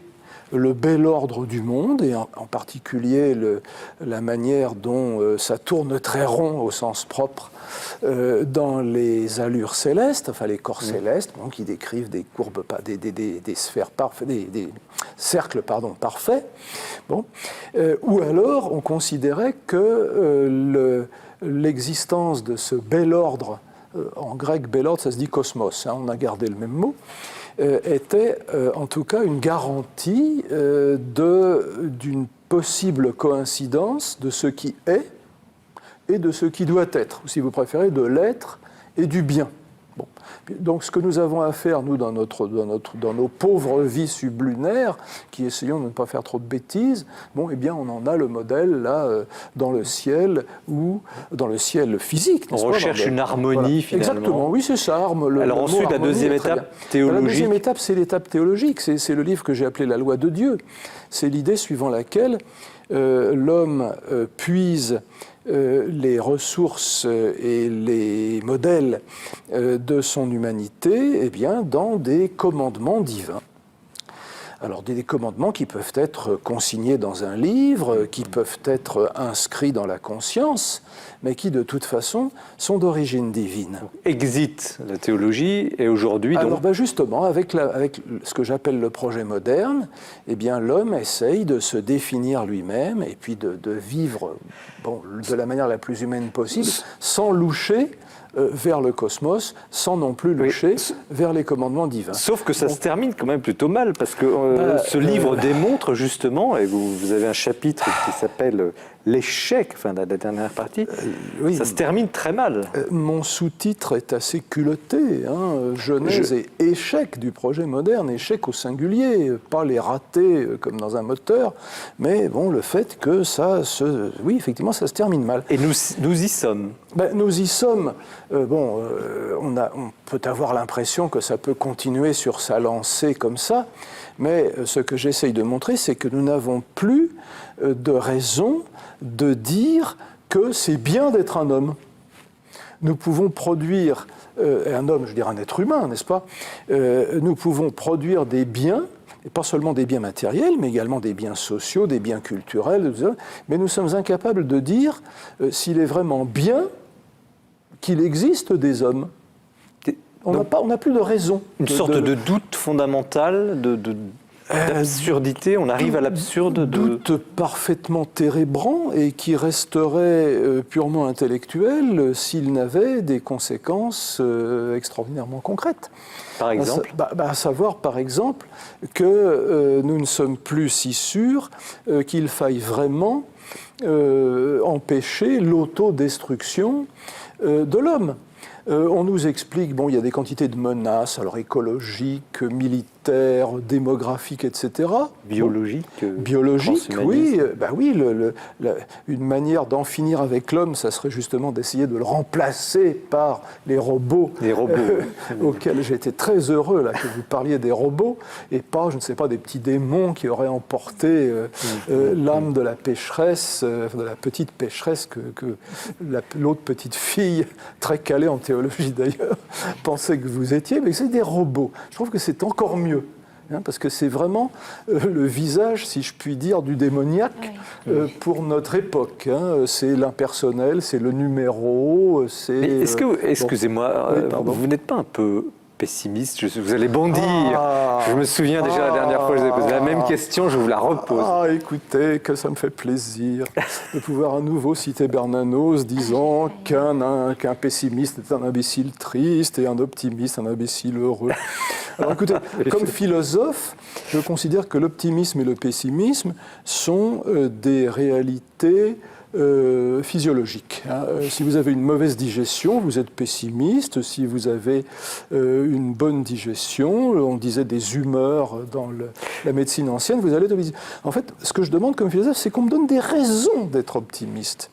le bel ordre du monde, et en particulier la manière dont ça tourne très rond au sens propre dans les allures célestes, enfin les corps célestes, qui décrivent des courbes, des sphères parfaites, des cercles parfaits. Ou alors on considérait que l'existence de ce bel ordre, en grec bel ordre ça se dit cosmos, on a gardé le même mot, était en tout cas une garantie d'une possible coïncidence de ce qui est et de ce qui doit être, ou si vous préférez, de l'être et du bien. Donc ce que nous avons à faire, nous, dans nos pauvres vies sublunaires, qui essayons de ne pas faire trop de bêtises, eh bien on en a le modèle là, dans le ciel, ou dans le ciel physique. On recherche une harmonie, finalement. Exactement, oui, c'est ça. Alors ensuite, la deuxième étape théologique. La deuxième étape, c'est l'étape théologique. C'est le livre que j'ai appelé La loi de Dieu. C'est l'idée suivant laquelle l'homme puise les ressources et les modèles de son humanité dans des commandements divins. Alors des commandements qui peuvent être consignés dans un livre, qui peuvent être inscrits dans la conscience, mais qui de toute façon sont d'origine divine. Exit la théologie et aujourd'hui donc... Alors justement, avec ce que j'appelle le projet moderne, eh bien l'homme essaye de se définir lui-même et puis de vivre de la manière la plus humaine possible, sans loucher vers le cosmos, sans non plus loucher vers les commandements divins. Sauf que ça se termine quand même plutôt mal, parce que ce livre démontre justement, et vous avez un chapitre qui s'appelle l'échec, enfin la dernière partie, ça se termine très mal. Mon sous-titre est assez culotté, Genèse et échec du projet moderne, échec au singulier, pas les ratés comme dans un moteur, mais le fait que effectivement, ça se termine mal. Et nous y sommes. Nous y sommes. On peut avoir l'impression que ça peut continuer sur sa lancée comme ça, mais ce que j'essaye de montrer, c'est que nous n'avons plus de raison de dire que c'est bien d'être un homme. Nous pouvons produire, un homme, je veux dire un être humain, n'est-ce pas ? Nous pouvons produire des biens, et pas seulement des biens matériels, mais également des biens sociaux, des biens culturels, mais nous sommes incapables de dire s'il est vraiment bien qu'il existe des hommes. On n'a plus de raison. Une sorte de doute fondamental, d'absurdité, on arrive à l'absurde. Doute parfaitement térébrant et qui resterait purement intellectuel s'il n'avait des conséquences extraordinairement concrètes. Par exemple à savoir, par exemple, que nous ne sommes plus si sûrs qu'il faille vraiment empêcher l'autodestruction de l'homme. On nous explique, il y a des quantités de menaces, alors écologiques, militaires, démographiques, etc. Biologiques, oui. Une manière d'en finir avec l'homme, ça serait justement d'essayer de le remplacer par les robots. Les robots. Auxquels j'ai été très heureux là, que vous parliez des robots, et pas, je ne sais pas, des petits démons qui auraient emporté l'âme de la pécheresse, de la petite pécheresse que l'autre petite fille, très calée en théologie d'ailleurs, pensait que vous étiez, mais c'est des robots. Je trouve que c'est encore mieux, parce que c'est vraiment le visage, si je puis dire, du démoniaque pour notre époque. C'est l'impersonnel, c'est le numéro, c'est... Mais est-ce que, excusez-moi, vous n'êtes pas un peu pessimiste, vous allez bondir. Je me souviens déjà la dernière fois que je vous ai posé la même question, je vous la repose. Écoutez, que ça me fait plaisir de pouvoir à nouveau citer Bernanos disant qu'un pessimiste est un imbécile triste et un optimiste un imbécile heureux. Alors écoutez, comme philosophe, je considère que l'optimisme et le pessimisme sont des réalités physiologique. Si vous avez une mauvaise digestion, vous êtes pessimiste. Si vous avez une bonne digestion, on disait des humeurs dans la médecine ancienne, vous allez être optimiste. En fait, ce que je demande comme philosophe, c'est qu'on me donne des raisons d'être optimiste.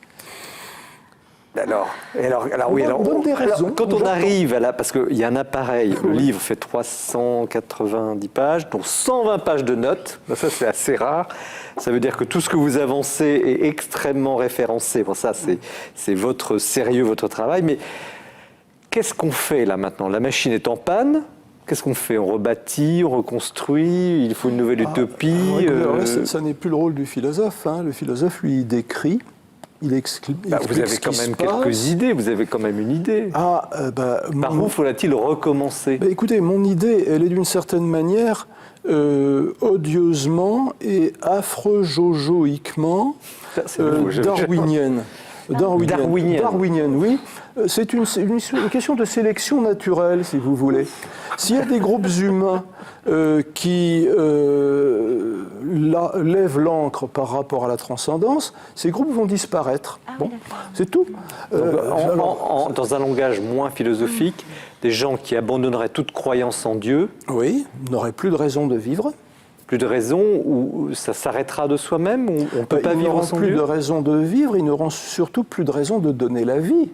Quand on arrive à parce qu'il y a un appareil, le livre fait 390 pages, dont 120 pages de notes, ça c'est assez rare, ça veut dire que tout ce que vous avancez est extrêmement référencé, ça c'est votre sérieux, votre travail, mais qu'est-ce qu'on fait là maintenant ? La machine est en panne, qu'est-ce qu'on fait ? On rebâtit, on reconstruit, il faut une nouvelle utopie Ça n'est plus le rôle du philosophe, le philosophe lui décrit. Il explique vous avez quand même quelques idées, vous avez quand même une idée. Par où faut-il recommencer ? Écoutez, mon idée, elle est d'une certaine manière odieusement et affreux-jojoïquement darwinienne. Darwinienne, oui. C'est une question de sélection naturelle, si vous voulez. S'il y a des groupes humains qui lèvent l'ancre par rapport à la transcendance, ces groupes vont disparaître. C'est tout. Dans un langage moins philosophique, des gens qui abandonneraient toute croyance en Dieu... Oui, n'auraient plus de raison de vivre. Plus de raison, ou ça s'arrêtera de soi-même, ou on ne peut pas vivre sans Dieu ? Ils n'auront plus de raison de vivre, ils n'auront surtout plus de raison de donner la vie.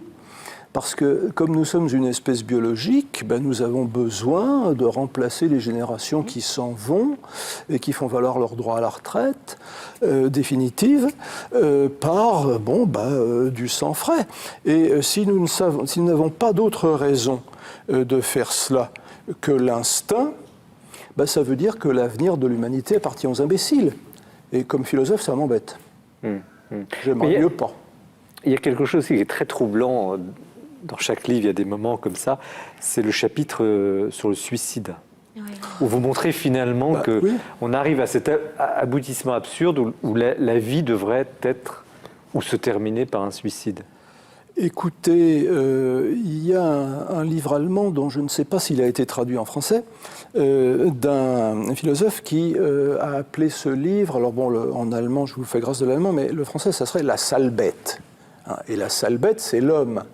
Parce que, comme nous sommes une espèce biologique, nous avons besoin de remplacer les générations qui s'en vont et qui font valoir leur droit à la retraite définitive par du sang frais. Et si nous n'avons pas d'autre raison de faire cela que l'instinct, bah, ça veut dire que l'avenir de l'humanité appartient aux imbéciles. Et comme philosophe, ça m'embête. J'aimerais mieux pas. Il y a quelque chose qui est très troublant dans chaque livre, il y a des moments comme ça, c'est le chapitre sur le suicide. Oui. Où vous montrez finalement qu'on arrive à cet aboutissement absurde où la vie devrait être ou se terminer par un suicide. Écoutez, il y a un livre allemand dont je ne sais pas s'il a été traduit en français, d'un philosophe qui a appelé ce livre, alors bon, en allemand, je vous fais grâce de l'allemand, mais le français, ça serait « La sale bête ». Et la sale bête, c'est l'homme.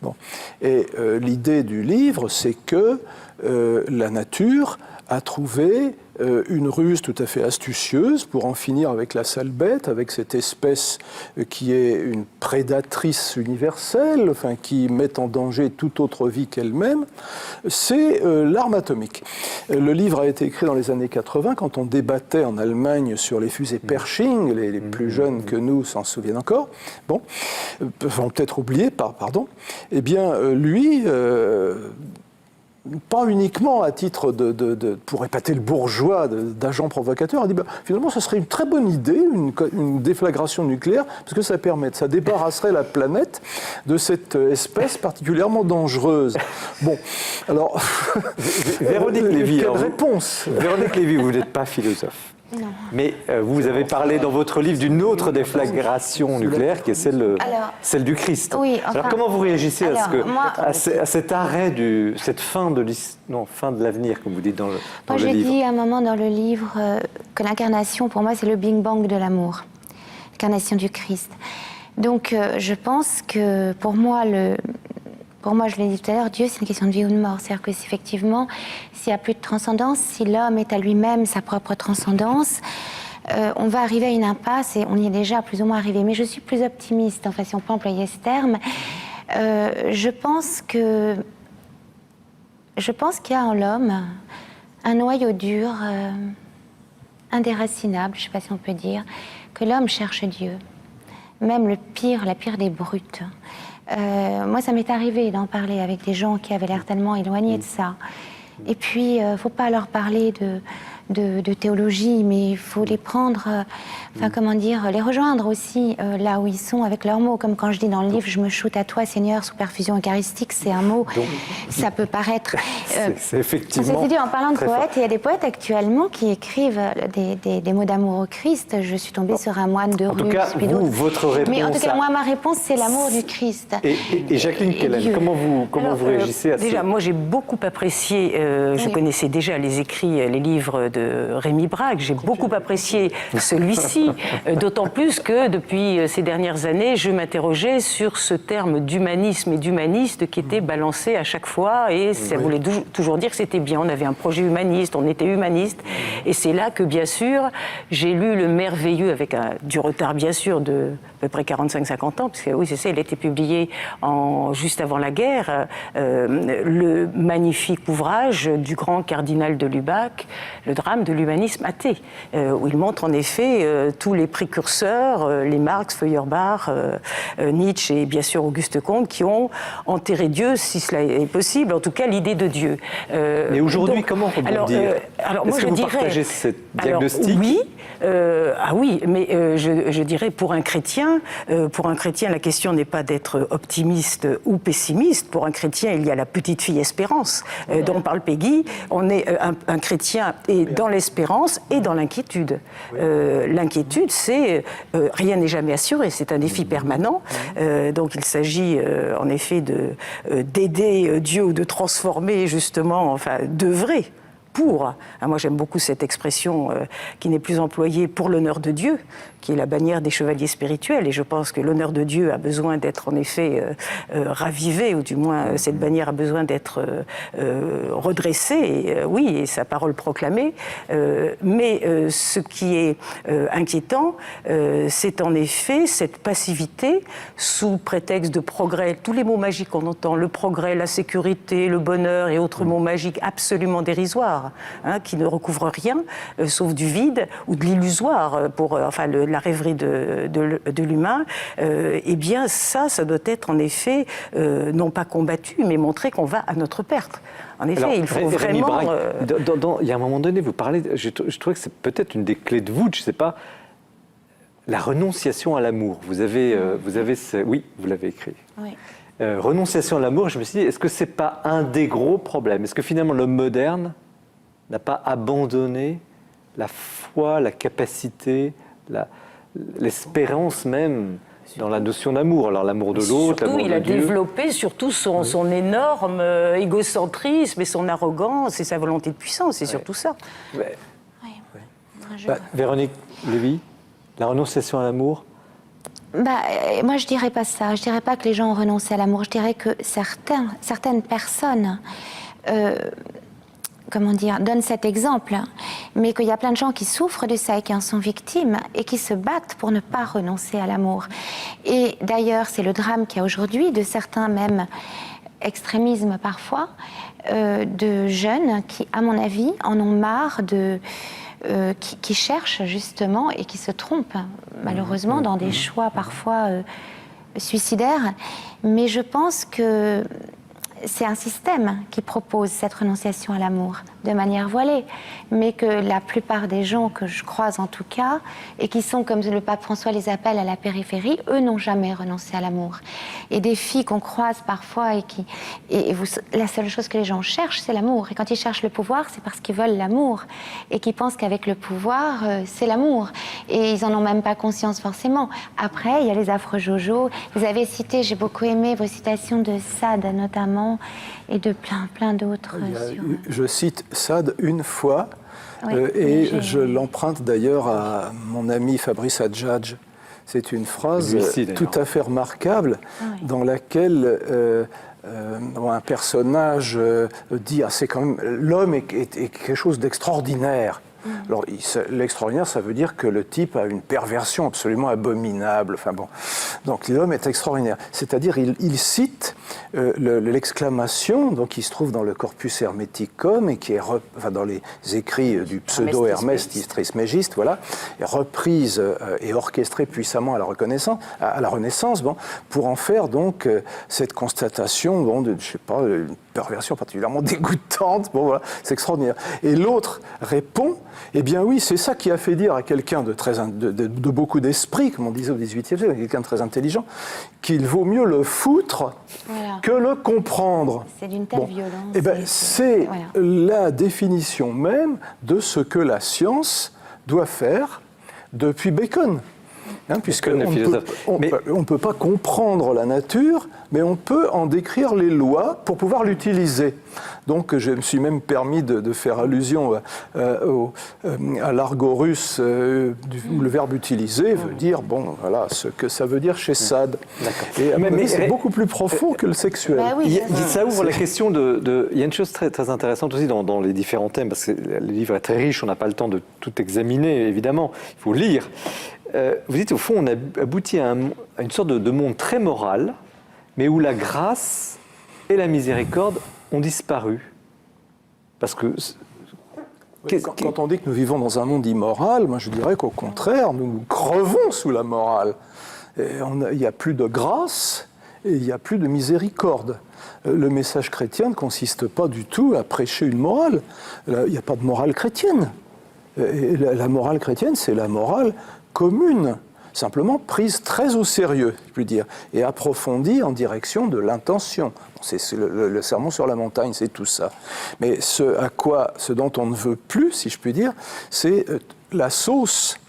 Bon. Et l'idée du livre, c'est que la nature a trouvé une ruse tout à fait astucieuse pour en finir avec la sale bête, avec cette espèce qui est une prédatrice universelle, enfin, qui met en danger toute autre vie qu'elle-même, c'est l'arme atomique. Le livre a été écrit dans les années 80, quand on débattait en Allemagne sur les fusées Pershing, les plus jeunes que nous s'en souviennent encore, bon, vont peut-être oublier, pardon, eh bien, lui... pas uniquement à titre pour épater le bourgeois d'agent provocateur, a dit finalement ça serait une très bonne idée, une déflagration nucléaire, parce que ça débarrasserait la planète de cette espèce particulièrement dangereuse. Bon, alors... Véronique Lévy, quelle réponse? Véronique Lévy, vous n'êtes pas philosophe. Non. Mais vous avez parlé dans votre livre d'une autre déflagration nucléaire qui est celle du Christ. Oui, enfin, alors comment vous réagissez à cet arrêt, cette fin de l'avenir, comme vous dites dans le livre? Moi, je dis à un moment dans le livre que l'incarnation, pour moi, c'est le Big Bang de l'amour, l'incarnation du Christ. Donc, je pense que pour moi, je l'ai dit tout à l'heure, Dieu, c'est une question de vie ou de mort. C'est-à-dire que effectivement, s'il n'y a plus de transcendance, si l'homme est à lui-même sa propre transcendance, on va arriver à une impasse, et on y est déjà plus ou moins arrivé. Mais je suis plus optimiste, enfin, si on peut employer ce terme. Je pense qu'il y a en l'homme un noyau dur, indéracinable, je ne sais pas si on peut dire, que l'homme cherche Dieu. Même la pire des brutes. Moi, ça m'est arrivé d'en parler avec des gens qui avaient l'air tellement éloignés de ça. Et puis, il ne faut pas leur parler de théologie, mais il faut les prendre, les rejoindre aussi là où ils sont avec leurs mots. Comme quand je dis dans le livre, je me shoote à toi, Seigneur, sous perfusion eucharistique, c'est un mot, ça peut paraître... c'est effectivement... C'est dit en parlant de poètes, il y a des poètes actuellement qui écrivent des mots d'amour au Christ. Je suis tombée sur un moine de Rus. En tout cas, votre réponse... Mais en tout cas, moi, ma réponse, c'est l'amour du Christ. Et Jacqueline Kellen, comment vous réagissez à ça? Déjà, moi, j'ai beaucoup apprécié, je connaissais déjà les écrits, les livres de Rémi Braque, j'ai beaucoup apprécié celui-ci, d'autant plus que depuis ces dernières années, je m'interrogeais sur ce terme d'humanisme et d'humaniste qui était balancé à chaque fois, et ça voulait toujours dire que c'était bien, on avait un projet humaniste, on était humaniste, et c'est là que, bien sûr, j'ai lu Le Merveilleux, avec du retard, bien sûr, de à peu près 45-50 ans, parce que oui, c'est ça, il a été publié juste avant la guerre, le magnifique ouvrage du grand cardinal de Lubac, Le drame de l'humanisme athée, où il montre en effet tous les précurseurs, les Marx, Feuerbach, Nietzsche et bien sûr Auguste Comte, qui ont enterré Dieu, si cela est possible, en tout cas l'idée de Dieu. Mais aujourd'hui, comment rebondir? Est-ce que vous partagez ce diagnostic? Oui, oui, mais je dirais pour un chrétien, la question n'est pas d'être optimiste ou pessimiste. Pour un chrétien, il y a la petite fille espérance dont parle Peggy. On est un chrétien et dans l'espérance et dans l'inquiétude. L'inquiétude, c'est rien n'est jamais assuré, c'est un défi permanent. Donc il s'agit en effet d'aider Dieu ou de transformer justement, enfin d'œuvrer pour. Moi j'aime beaucoup cette expression qui n'est plus employée, pour l'honneur de Dieu, qui est la bannière des chevaliers spirituels. Et je pense que l'honneur de Dieu a besoin d'être en effet ravivé, ou du moins cette bannière a besoin d'être redressée, et sa parole proclamée. Mais ce qui est inquiétant, c'est en effet cette passivité sous prétexte de progrès. Tous les mots magiques qu'on entend, le progrès, la sécurité, le bonheur et autres mots magiques absolument dérisoires, qui ne recouvrent rien, sauf du vide ou de l'illusoire, pour la rêverie de l'humain, eh bien ça doit être en effet non pas combattu, mais montrer qu'on va à notre perte. En effet, Alors, il faut Rémi vraiment... Braque, il y a un moment donné, vous parlez, je trouvais que c'est peut-être une des clés de voûte, je ne sais pas, la renonciation à l'amour. Oui, vous l'avez écrit. Oui. Renonciation à l'amour, je me suis dit, est-ce que ce n'est pas un des gros problèmes? Est-ce que finalement l'homme moderne n'a pas abandonné la foi, la capacité, l'espérance même dans la notion d'amour? Alors l'amour de l'autre, l'amour de Dieu. Il a développé surtout son énorme égocentrisme et son arrogance et sa volonté de puissance, c'est surtout ça. Ouais. Oui. Véronique Lévy, la renonciation à l'amour? Moi, je dirais pas ça. Je dirais pas que les gens ont renoncé à l'amour. Je dirais que certaines personnes, donnent cet exemple, mais qu'il y a plein de gens qui souffrent de ça et qui en sont victimes et qui se battent pour ne pas renoncer à l'amour. Et d'ailleurs, c'est le drame qu'il y a aujourd'hui de certains même extrémismes parfois, de jeunes qui, à mon avis, en ont marre qui cherchent justement et qui se trompent malheureusement dans des choix parfois suicidaires. Mais je pense que c'est un système qui propose cette renonciation à l'amour de manière voilée, mais que la plupart des gens que je croise en tout cas, et qui sont, comme le pape François les appelle, à la périphérie, eux n'ont jamais renoncé à l'amour. Et des filles qu'on croise parfois la seule chose que les gens cherchent, c'est l'amour. Et quand ils cherchent le pouvoir, c'est parce qu'ils veulent l'amour et qu'ils pensent qu'avec le pouvoir, c'est l'amour. Et ils en ont même pas conscience forcément. Après, il y a les affreux Jojo. Vous avez cité, j'ai beaucoup aimé vos citations de Sade notamment, et de plein d'autres. Je cite Sade une fois, Oui, et je l'emprunte d'ailleurs à mon ami Fabrice Adjadj. C'est une phrase tout à fait remarquable, dans laquelle un personnage dit c'est quand même l'homme est quelque chose d'extraordinaire. Alors, l'extraordinaire, ça veut dire que le type a une perversion absolument abominable. Enfin bon, donc l'homme est extraordinaire. C'est-à-dire, il cite l'exclamation, donc qui se trouve dans le Corpus Hermeticum et qui est dans les écrits du pseudo-Hermès Trismégiste, voilà, est reprise et orchestrée puissamment à la Renaissance, pour en faire donc cette constatation, de, je sais pas, une perversion particulièrement dégoûtante. Bon, voilà, c'est extraordinaire. Et l'autre répond. Eh bien oui, c'est ça qui a fait dire à quelqu'un de beaucoup d'esprit, comme on disait au XVIIIe siècle, quelqu'un de très intelligent, qu'il vaut mieux le foutre que le comprendre. C'est d'une telle violence. Eh bien, c'est la définition même de ce que la science doit faire depuis Bacon. Puisque on ne peut pas comprendre la nature, mais on peut en décrire les lois pour pouvoir l'utiliser. Donc je me suis même permis de faire allusion à l'argot russe, où le verbe utilisé veut dire, voilà, ce que ça veut dire chez Sade. Et à mon avis, c'est beaucoup plus profond que le sexuel. Ça ouvre la question il y a une chose très, très intéressante aussi dans les différents thèmes, parce que le livre est très riche, on n'a pas le temps de tout examiner, évidemment, il faut lire. Vous dites, au fond, on a abouti à une sorte de monde très moral, mais où la grâce et la miséricorde ont disparu. Parce que... Quand on dit que nous vivons dans un monde immoral, moi je dirais qu'au contraire, nous crevons sous la morale. Il n'y a plus de grâce et il n'y a plus de miséricorde. Le message chrétien ne consiste pas du tout à prêcher une morale. Il n'y a pas de morale chrétienne. Et la morale chrétienne, c'est la morale commune, simplement prise très au sérieux, je puis dire, et approfondie en direction de l'intention. C'est le sermon sur la montagne, c'est tout ça. Mais ce dont on ne veut plus, si je puis dire, c'est la sauce,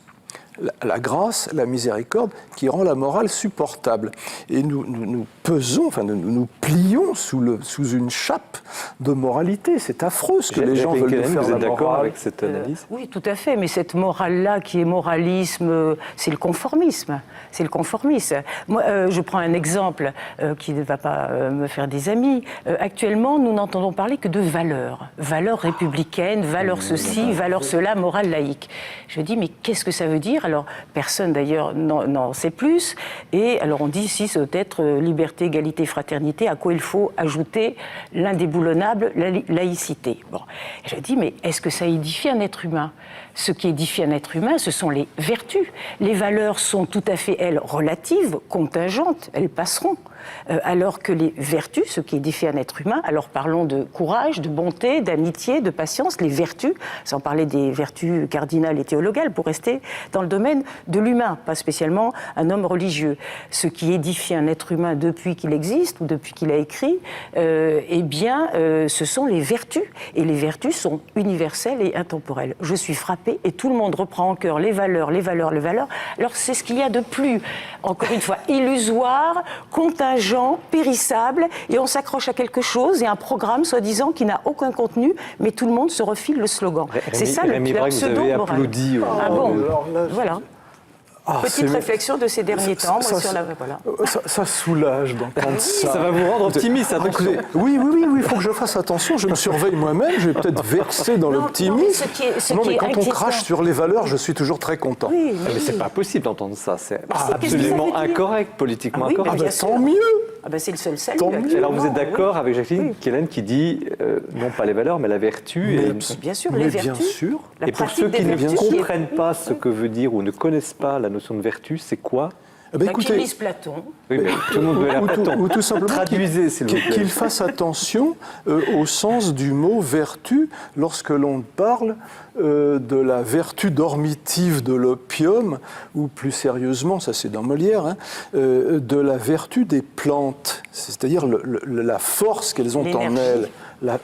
la grâce, la miséricorde, qui rend la morale supportable. Et nous pesons, nous plions sous une chape de moralité. C'est affreux ce que les gens veulent nous faire. Vous êtes d'accord avec cette analyse? Oui, tout à fait. Mais cette morale-là, qui est moralisme, c'est le conformisme. C'est le conformisme. Moi, je prends un exemple qui ne va pas me faire des amis. Actuellement, nous n'entendons parler que de valeurs. Valeurs républicaines, valeurs ceci, valeurs cela, morale laïque. Je dis, mais qu'est-ce que ça veut dire dire. Alors, personne d'ailleurs n'en sait plus. Et alors, on dit ici, ça doit être liberté, égalité, fraternité, à quoi il faut ajouter l'indéboulonnable, la laïcité. Bon, je dis, mais est-ce que ça édifie un être humain ? Ce qui édifie un être humain, ce sont les vertus. Les valeurs sont tout à fait, elles, relatives, contingentes, elles passeront. Alors que les vertus, ce qui édifie un être humain, alors parlons de courage, de bonté, d'amitié, de patience, les vertus, sans parler des vertus cardinales et théologales, pour rester dans le domaine de l'humain, pas spécialement un homme religieux. Ce qui édifie un être humain depuis qu'il existe ou depuis qu'il a écrit, eh bien, ce sont les vertus. Et les vertus sont universelles et intemporelles. Je suis frappée et tout le monde reprend en cœur les valeurs, les valeurs, les valeurs. Alors c'est ce qu'il y a de plus, encore une fois, illusoire, contingent, périssable, et on s'accroche à quelque chose et un programme soi-disant qui n'a aucun contenu, mais tout le monde se refile le slogan. C'est ça le pseudo-moral. Applaudi. Ah bon, là, voilà. Ah, Petite réflexion de ces derniers temps sur la... Voilà. Ça soulage d'entendre ça. Ça va vous rendre optimiste. Écoutez, oui, il faut que je fasse attention. Je me surveille moi-même. Je vais peut-être verser dans l'optimisme. Mais quand on crache sur les valeurs, je suis toujours très content. Oui, Mais c'est pas possible d'entendre ça. C'est qu'est-ce que ça absolument veut dire incorrect, politiquement Ah oui, incorrect. bien sûr. Tant mieux. Ah ben c'est le seul salut. Tant mieux. Alors vous êtes Non, d'accord avec Jacqueline Kellen qui dit non pas les valeurs mais la vertu et, bien sûr, Mais les bien vertus. sûr. La et pour pratique ceux qui des ne vertus comprennent pas ce que veut dire ou ne connaissent pas la notion de vertu, c'est quoi? Eh ben, Qu'ils écoutez, lisent Platon. Oui, mais tout le monde veut la Platon. ou tout simplement Traduisez, s'il vous plaît. qu'il fasse attention au sens du mot vertu lorsque l'on parle de la vertu dormitive de l'opium, ou plus sérieusement, ça c'est dans Molière, hein, de la vertu des plantes, c'est-à-dire la force qu'elles ont en L'énergie.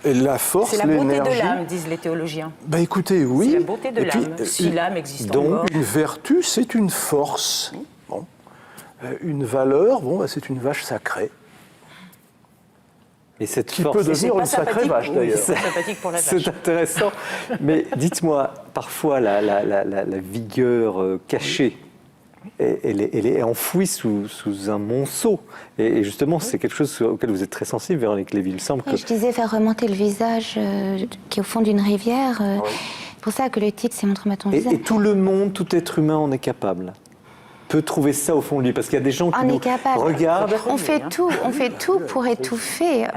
elles. La force, C'est la beauté de l'énergie. l'âme, disent les théologiens. Ben écoutez, oui. C'est la beauté de Et puis, l'âme, si l'âme existe donc, encore. Une vertu, c'est une force. Bon. Une valeur, bon, ben, c'est une vache sacrée. Et cette Qui force, peut devenir C'est une pas sacrée sympathique, vache, oui, d'ailleurs. c'est pas sympathique pour la vache. c'est intéressant. Mais dites-moi, parfois la vigueur cachée, elle est enfouie sous un monceau. Et justement, c'est quelque chose auquel vous êtes très sensible, Véronique Lévy. Il me semble que... Oui, je disais faire remonter le visage qui est au fond d'une rivière. C'est pour ça que le titre, c'est Montre-moi ton visage. Et tout le monde, tout être humain en est capable. Peut trouver ça au fond de lui, parce qu'il y a des gens qui On nous est capable. regardent. On fait tout pour étouffer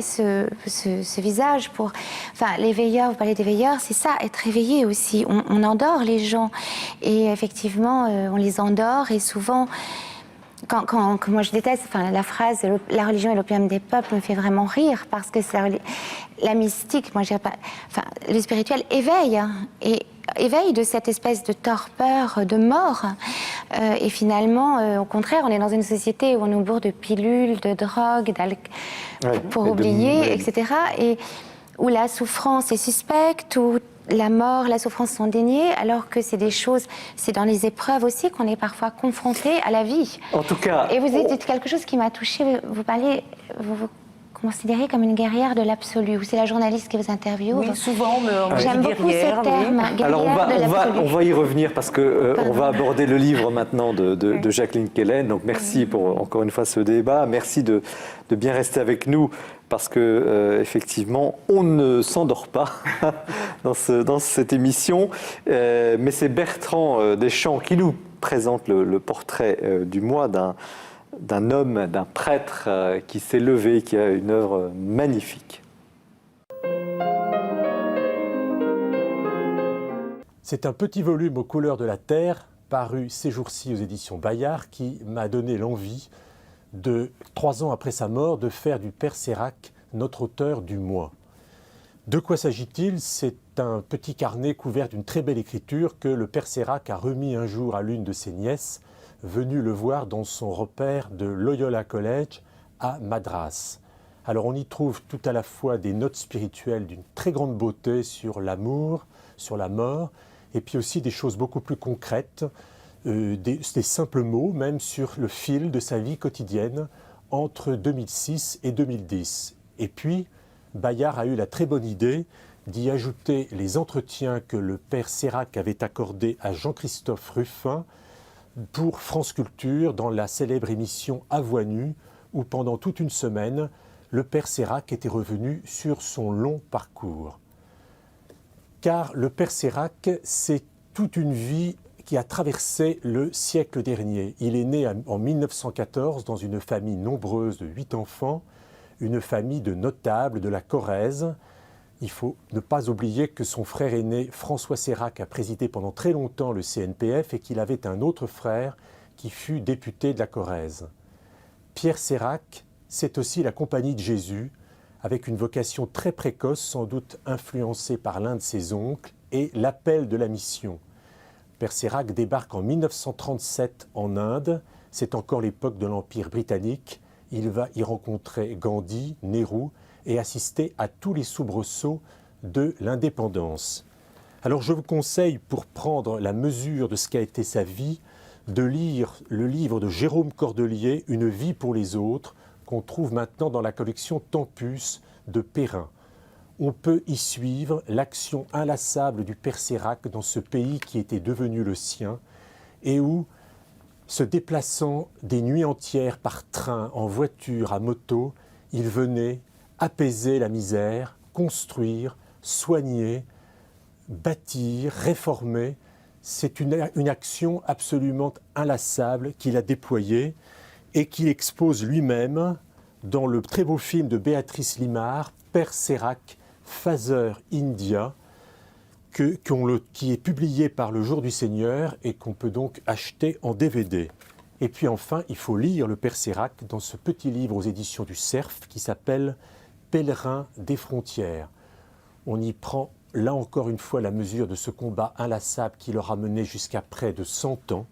ce visage. Enfin, les veilleurs, vous parlez des veilleurs, c'est ça, être éveillé aussi. On endort les gens et effectivement, on les endort et souvent. Quand moi je déteste, enfin, la phrase « la religion est l'opium des peuples » me fait vraiment rire parce que la mystique, moi je dirais pas, enfin, le spirituel éveille et éveille de cette espèce de torpeur, de mort. Et finalement, au contraire, on est dans une société où on nous bourre de pilules, de drogues, pour oublier, etc. Et où la souffrance est suspecte, où la mort, la souffrance sont déniées, alors que c'est des choses, c'est dans les épreuves aussi qu'on est parfois confronté à la vie. En tout cas... Et vous dites quelque chose qui m'a touchée, vous parlez, vous considérez comme une guerrière de l'absolu, ou c'est la journaliste qui vous interviewe. Oui, souvent, on J'aime dit beaucoup guerrière, ce terme, oui. guerrière Alors de l'absolu. on va y revenir parce que on va aborder le livre maintenant de Jacqueline Kellen. Donc merci pour encore une fois ce débat. Merci de bien rester avec nous parce que effectivement on ne s'endort pas dans cette émission. Mais c'est Bertrand Deschamps qui nous présente le portrait du mois d'un homme, d'un prêtre qui s'est levé, qui a une œuvre magnifique. C'est un petit volume aux couleurs de la terre, paru ces jours-ci aux éditions Bayard, qui m'a donné l'envie, 3 ans après sa mort, de faire du Père Sérac notre auteur du mois. De quoi s'agit-il? C'est un petit carnet couvert d'une très belle écriture que le Père Sérac a remis un jour à l'une de ses nièces, venue le voir dans son repère de Loyola College à Madras. Alors on y trouve tout à la fois des notes spirituelles d'une très grande beauté sur l'amour, sur la mort, et puis aussi des choses beaucoup plus concrètes, des simples mots, même sur le fil de sa vie quotidienne entre 2006 et 2010. Et puis, Bayard a eu la très bonne idée d'y ajouter les entretiens que le Père Sérac avait accordés à Jean-Christophe Ruffin pour France Culture dans la célèbre émission À voix nue, où pendant toute une semaine, le Père Sérac était revenu sur son long parcours. Car le Père Sérac, c'est toute une vie qui a traversé le siècle dernier. Il est né en 1914 dans une famille nombreuse de 8 enfants, une famille de notables de la Corrèze. Il faut ne pas oublier que son frère aîné, François Sérac, a présidé pendant très longtemps le CNPF et qu'il avait un autre frère qui fut député de la Corrèze. Pierre Sérac, c'est aussi la Compagnie de Jésus, avec une vocation très précoce, sans doute influencée par l'un de ses oncles, et l'appel de la mission. Père Sérac débarque en 1937 en Inde, c'est encore l'époque de l'Empire britannique. Il va y rencontrer Gandhi, Nehru, et assister à tous les soubresauts de l'indépendance. Alors je vous conseille, pour prendre la mesure de ce qu'a été sa vie, de lire le livre de Jérôme Cordelier, Une vie pour les autres, qu'on trouve maintenant dans la collection Tempus de Perrin. On peut y suivre l'action inlassable du Père Sérac dans ce pays qui était devenu le sien et où, se déplaçant des nuits entières par train, en voiture, à moto, il venait apaiser la misère, construire, soigner, bâtir, réformer. C'est une action absolument inlassable qu'il a déployée et qu'il expose lui-même dans le très beau film de Béatrice Limard, Père Sérac, Father India, qui est publié par Le Jour du Seigneur et qu'on peut donc acheter en DVD. Et puis enfin, il faut lire le Père Sérac dans ce petit livre aux éditions du Cerf qui s'appelle Pèlerin des frontières. On y prend là encore une fois la mesure de ce combat inlassable qui l'aura mené jusqu'à près de 100 ans.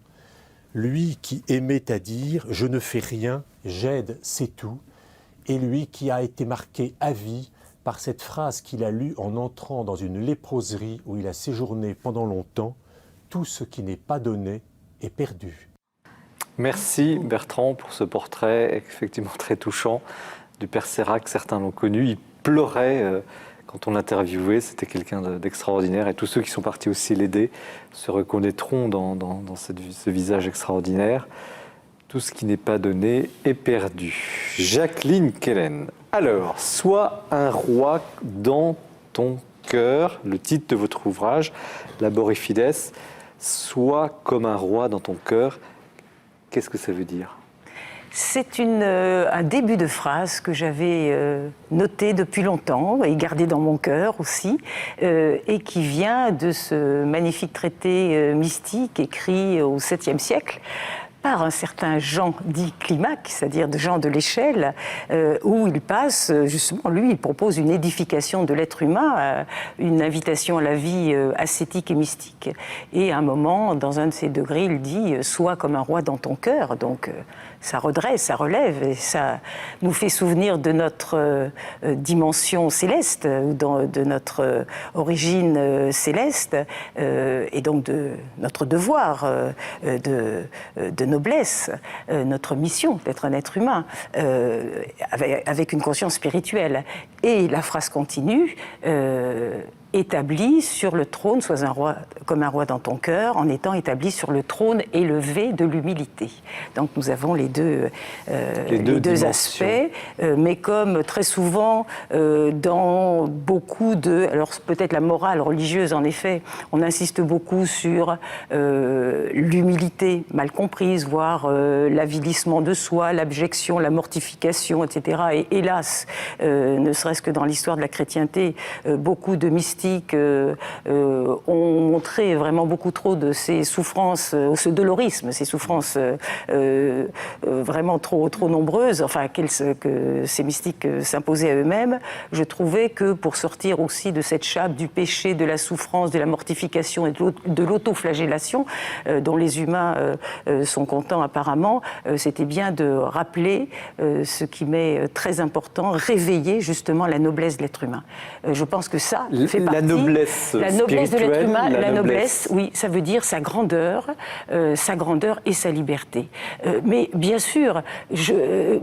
Lui qui aimait à dire « Je ne fais rien, j'aide, c'est tout », et lui qui a été marqué à vie par cette phrase qu'il a lue en entrant dans une léproserie où il a séjourné pendant longtemps « Tout ce qui n'est pas donné est perdu ». Merci Bertrand pour ce portrait effectivement très touchant du Père Sérac. Certains l'ont connu, il pleurait quand on l'interviewait, c'était quelqu'un d'extraordinaire et tous ceux qui sont partis aussi l'aider se reconnaîtront dans ce visage extraordinaire. Tout ce qui n'est pas donné est perdu. Jacqueline Kellen. Alors, sois un roi dans ton cœur, le titre de votre ouvrage, Labor et Fides, sois comme un roi dans ton cœur. Qu'est-ce que ça veut dire ? C'est un début de phrase que j'avais noté depuis longtemps et gardé dans mon cœur aussi, et qui vient de ce magnifique traité mystique écrit au 7e siècle par un certain Jean dit Climac, c'est-à-dire Jean de l'Échelle, où il passe, justement, lui, il propose une édification de l'être humain, une invitation à la vie ascétique et mystique. Et à un moment, dans un de ses degrés, il dit « Sois comme un roi dans ton cœur ». Donc, ça redresse, ça relève, et ça nous fait souvenir de notre dimension céleste, de notre origine céleste, et donc de notre devoir de noblesse, notre mission d'être un être humain, avec une conscience spirituelle. Et la phrase continue, établi sur le trône, sois un roi, comme un roi dans ton cœur, en étant établi sur le trône élevé de l'humilité. Donc nous avons les deux aspects, mais comme très souvent dans beaucoup de... Alors peut-être la morale religieuse, en effet, on insiste beaucoup sur l'humilité mal comprise, voire l'avilissement de soi, l'abjection, la mortification, etc. Et hélas, ne serait-ce que dans l'histoire de la chrétienté, beaucoup de mystiques ont montré vraiment beaucoup trop de ces souffrances, ce dolorisme, ces souffrances vraiment trop nombreuses, enfin que ces mystiques s'imposaient à eux-mêmes. Je trouvais que pour sortir aussi de cette chape du péché, de la souffrance, de la mortification et de l'autoflagellation dont les humains sont contents apparemment, c'était bien de rappeler ce qui m'est très important, réveiller justement la noblesse de l'être humain. Je pense que ça fait partie... La noblesse de l'être humain, la noblesse, oui, ça veut dire sa grandeur et sa liberté. Mais bien sûr,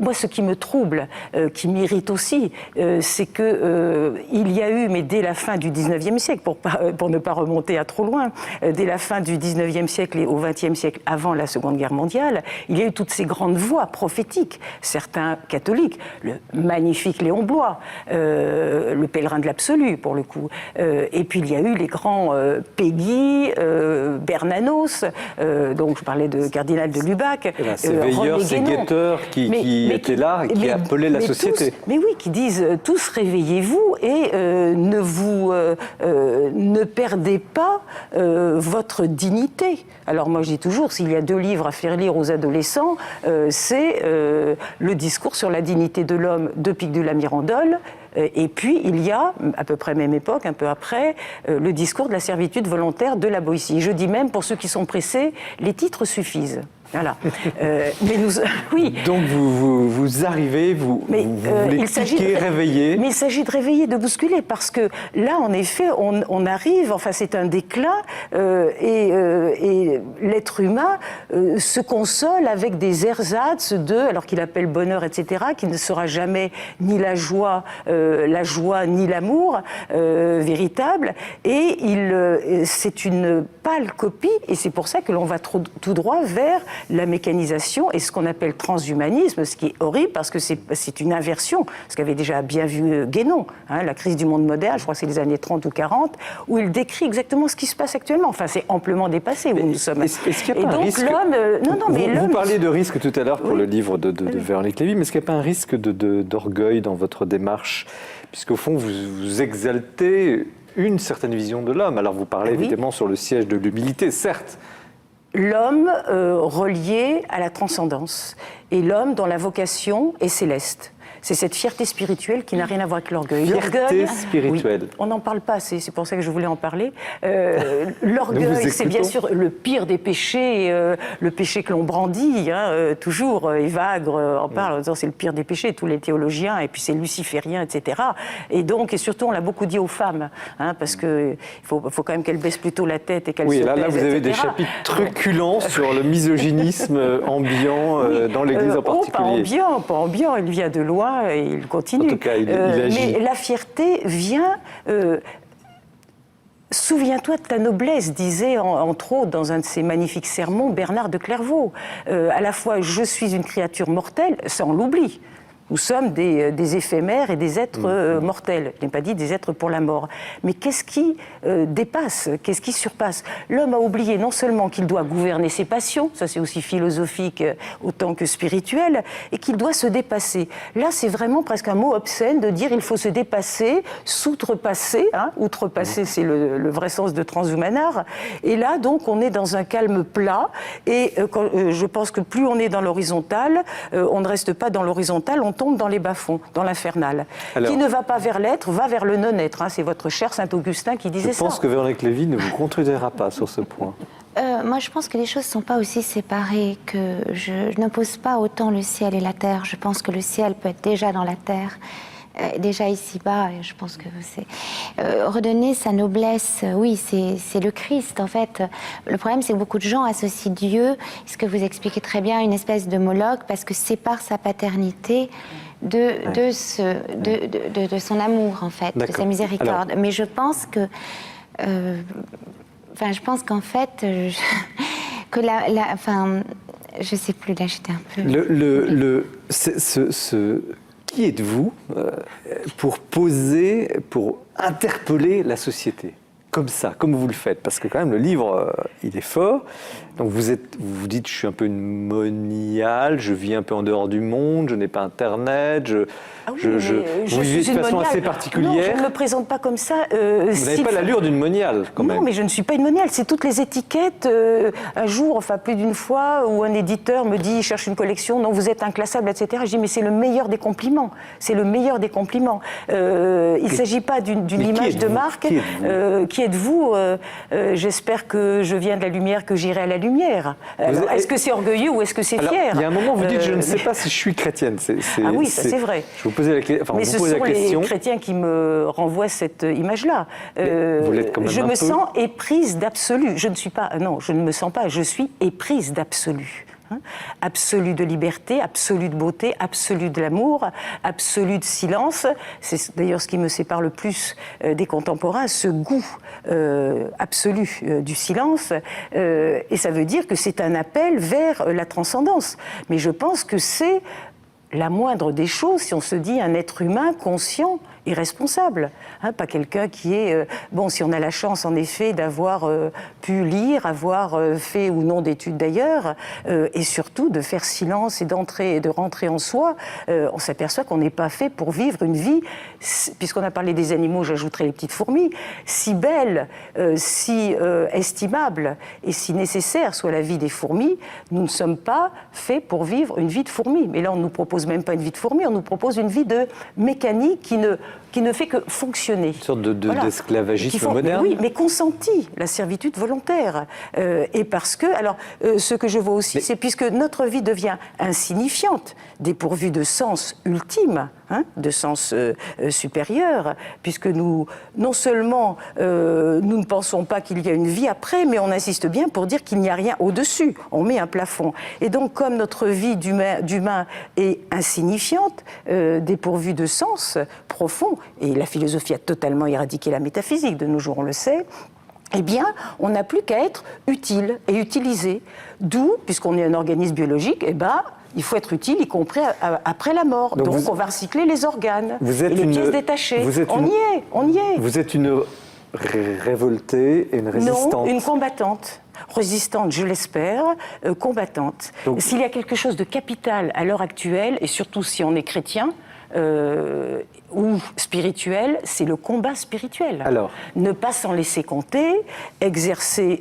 moi ce qui me trouble, qui m'irrite aussi, c'est que il y a eu, mais dès la fin du 19e siècle, pour ne pas remonter à trop loin, dès la fin du 19e siècle et au 20e siècle, avant la Seconde Guerre mondiale, il y a eu toutes ces grandes voix prophétiques, certains catholiques, le magnifique Léon Bloy, le pèlerin de l'absolu pour le coup, Et puis il y a eu les grands Péguy, Bernanos, donc je parlais de Cardinal de Lubac, ces veilleurs, ces guetteurs qui étaient là et qui appelaient la société. Mais oui, qui disent tous réveillez-vous et ne perdez pas votre dignité. Alors moi je dis toujours, s'il y a 2 livres à faire lire aux adolescents, c'est le discours sur la dignité de l'homme de Pic de la Mirandole. Et puis, il y a, à peu près même époque, un peu après, le discours de la servitude volontaire de la Boétie. Je dis même, pour ceux qui sont pressés, les titres suffisent. Voilà. Mais oui. Donc vous arrivez, vous voulez cliquer, réveiller. Mais il s'agit de réveiller, de bousculer, parce que là, en effet, on arrive, enfin c'est un déclin, et l'être humain se console avec des ersatz alors qu'il appelle bonheur, etc., qui ne sera jamais ni la joie ni l'amour véritable, et c'est une pâle copie, et c'est pour ça que l'on va tout droit vers la mécanisation et ce qu'on appelle transhumanisme, ce qui est horrible parce que c'est une inversion, ce qu'avait déjà bien vu Guénon, la crise du monde moderne, je crois que c'est les années 30 ou 40, où il décrit exactement ce qui se passe actuellement. Enfin, c'est amplement dépassé où nous sommes. Est-ce qu'il n'y a pas un risque Vous parliez de risque tout à l'heure pour le livre de Véronique Lévy, mais est-ce qu'il n'y a pas un risque d'orgueil dans votre démarche, puisqu'au fond, vous exaltez une certaine vision de l'homme. Alors vous parlez évidemment sur le siège de l'humilité, certes. L'homme relié à la transcendance et l'homme dont la vocation est céleste. C'est cette fierté spirituelle qui n'a rien à voir avec l'orgueil. Fierté spirituelle. Oui, on n'en parle pas assez, c'est pour ça que je voulais en parler. L'orgueil, c'est bien sûr le pire des péchés, le péché que l'on brandit, toujours. Evagre en parle en disant c'est le pire des péchés, tous les théologiens, et puis c'est luciférien, etc. Et donc, et surtout, on l'a beaucoup dit aux femmes, parce qu'il faut quand même qu'elles baissent plutôt la tête et qu'elles se taisent, là vous avez etc. des chapitres truculents sur le misogynisme ambiant dans l'Église en particulier. Pas ambiant, il vient de loin. Et il continue. En tout cas, il agit. Mais la fierté vient... Souviens-toi de ta noblesse, disait entre autres dans un de ses magnifiques sermons Bernard de Clairvaux. À la fois, je suis une créature mortelle, ça on l'oublie. Nous sommes des éphémères et des êtres mortels. Je n'ai pas dit des êtres pour la mort. Mais qu'est-ce qui dépasse? Qu'est-ce qui surpasse? L'homme a oublié non seulement qu'il doit gouverner ses passions, ça c'est aussi philosophique autant que spirituel, et qu'il doit se dépasser. Là, c'est vraiment presque un mot obscène de dire il faut se dépasser, s'outrepasser. Outrepasser, c'est le vrai sens de transhumanard. Et là, donc, on est dans un calme plat. Et je pense que plus on est dans l'horizontal, on ne reste pas dans l'horizontal, on tombe dans les bas-fonds, dans l'infernal. Qui ne va pas vers l'être, va vers le non-être. C'est votre cher Saint-Augustin qui disait ça. Je pense que Véronique Lévy ne vous contredira pas sur ce point. Moi, je pense que les choses ne sont pas aussi séparées, que je n'oppose pas autant le ciel et la terre. Je pense que le ciel peut être déjà dans la terre, déjà ici-bas, et je pense que c'est... redonner sa noblesse, oui, c'est le Christ, en fait. Le problème, c'est que beaucoup de gens associent Dieu, ce que vous expliquez très bien, une espèce de Moloch, parce que sépare sa paternité de son amour, en fait, de sa miséricorde. Mais je pense que... je pense qu'en fait, que je sais plus, là, j'étais un peu... Qui êtes-vous pour poser, pour interpeller la société? Comme ça, comme vous le faites, parce que quand même le livre, il est fort. Donc vous vous dites, je suis un peu une moniale, je vis un peu en dehors du monde, je n'ai pas Internet, vous vivez de façon assez particulière. Non, je ne me présente pas comme ça. Vous n'avez pas l'allure d'une moniale, quand même. Non, mais je ne suis pas une moniale. C'est toutes les étiquettes. Un jour, enfin plus d'une fois, où un éditeur me dit, il cherche une collection, non, vous êtes inclassable, etc. Je dis, mais c'est le meilleur des compliments. C'est le meilleur des compliments. Il ne s'agit pas d'une image de marque. Qui êtes-vous? J'espère que je viens de la lumière, que j'irai à la lumière. Est-ce que c'est orgueilleux ou est-ce que c'est fier? Il y a un moment, vous dites, je ne sais pas si je suis chrétienne. Ah oui, ça c'est vrai. Je vous posais la question. Mais ce sont les chrétiens qui me renvoient cette image-là. Vous l'êtes quand même je me sens éprise d'absolu. Je ne suis pas... Non, je ne me sens pas. Je suis éprise d'absolu. Absolu de liberté, absolu de beauté, absolu de l'amour, absolu de silence. C'est d'ailleurs ce qui me sépare le plus des contemporains, ce goût absolu du silence. Et ça veut dire que c'est un appel vers la transcendance. Mais je pense que c'est la moindre des choses si on se dit un être humain conscient et responsable. Hein, pas quelqu'un qui est... bon, si on a la chance, en effet, d'avoir pu lire, avoir fait ou non d'études d'ailleurs, et surtout de faire silence et de rentrer en soi, on s'aperçoit qu'on n'est pas fait pour vivre une vie, puisqu'on a parlé des animaux, j'ajouterai les petites fourmis, si belle, si estimable et si nécessaire soit la vie des fourmis, nous ne sommes pas faits pour vivre une vie de fourmi. Mais là, on ne nous propose même pas une vie de fourmi, on nous propose une vie de mécanique qui ne fait que fonctionner. Une sorte d'esclavagisme moderne. Oui, mais consenti, la servitude volontaire. Et parce que, alors, ce que je vois aussi, c'est puisque notre vie devient insignifiante, dépourvue de sens ultime, hein, de sens supérieur, puisque nous, non seulement, nous ne pensons pas qu'il y a une vie après, mais on insiste bien pour dire qu'il n'y a rien au-dessus. On met un plafond. Et donc, comme notre vie d'humain est insignifiante, dépourvue de sens profond, et la philosophie a totalement éradiqué la métaphysique, de nos jours on le sait, eh bien, on n'a plus qu'à être utile et utilisé. D'où, puisqu'on est un organisme biologique, eh ben, il faut être utile, y compris après la mort. Donc on va recycler les organes et les pièces détachées. On y est. Vous êtes une révoltée et une résistante. Non, une combattante. Résistante, je l'espère, combattante. Donc, s'il y a quelque chose de capital à l'heure actuelle, et surtout si on est chrétien, ou spirituel, c'est le combat spirituel. Alors. Ne pas s'en laisser compter, exercer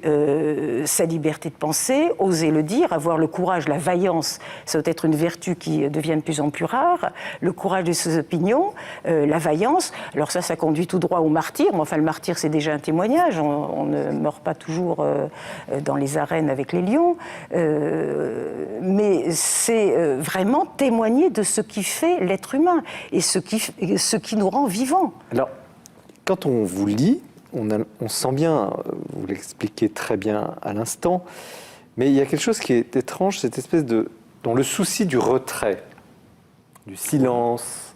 sa liberté de penser, oser le dire, avoir le courage, la vaillance, ça doit être une vertu qui devient de plus en plus rare, le courage de ses opinions, la vaillance, alors ça conduit tout droit au martyr, mais enfin le martyr c'est déjà un témoignage, on ne meurt pas toujours dans les arènes avec les lions, mais c'est vraiment témoigner de ce qui fait l'être humain et ce qui nous rend vivants. Alors, quand on vous lit, on sent bien, vous l'expliquez très bien à l'instant, mais il y a quelque chose qui est étrange, cette espèce dans le souci du retrait, du silence,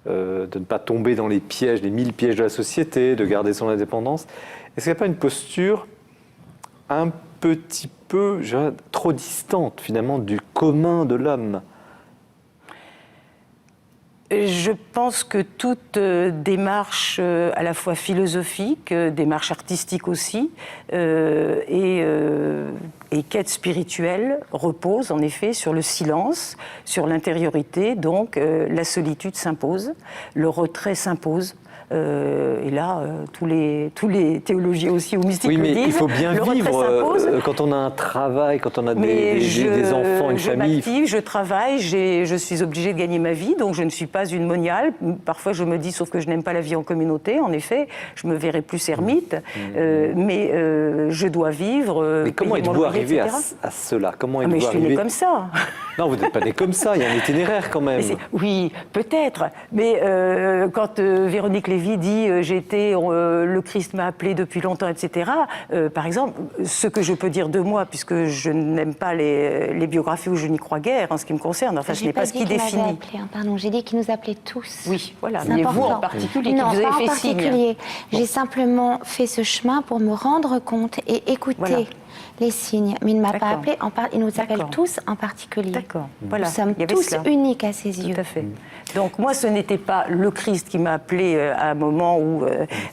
de ne pas tomber dans les pièges, les 1000 pièges de la société, de garder son indépendance. Est-ce qu'il n'y a pas une posture un petit peu trop distante, finalement, du commun de l'homme ? Je pense que toute démarche à la fois philosophique, démarche artistique aussi, et quête spirituelle repose en effet sur le silence, sur l'intériorité, donc la solitude s'impose, le retrait s'impose. Et là, tous les théologiens aussi ou mystiques le disent. Oui, mais il faut bien vivre quand on a un travail, quand on a des enfants, une famille. Je m'active, je travaille, je suis obligée de gagner ma vie, donc je ne suis pas une moniale. Parfois, je me dis, sauf que je n'aime pas la vie en communauté, en effet, je me verrais plus ermite, mais je dois vivre. Mais comment êtes-vous arrivé à cela ? Mais je suis née comme ça. Non, vous n'êtes pas née comme ça, il y a un itinéraire quand même. Oui, peut-être, mais quand Véronique Lévy dit le Christ m'a appelé depuis longtemps, etc. Par exemple, ce que je peux dire de moi, puisque je n'aime pas les biographies où je n'y crois guère en ce qui me concerne, enfin ce n'est pas ce qui définit. Pardon, j'ai dit qu'il nous appelait tous. Oui, voilà, mais vous en particulier, non, qui vous pas avez en fait particulier. signe. J'ai simplement fait ce chemin pour me rendre compte et écouter les signes. Mais il ne m'a pas appelé, il nous appelle tous en particulier. D'accord, voilà. Nous sommes tous uniques à ses yeux. Tout à fait. Donc moi, ce n'était pas le Christ qui m'a appelé à un moment où...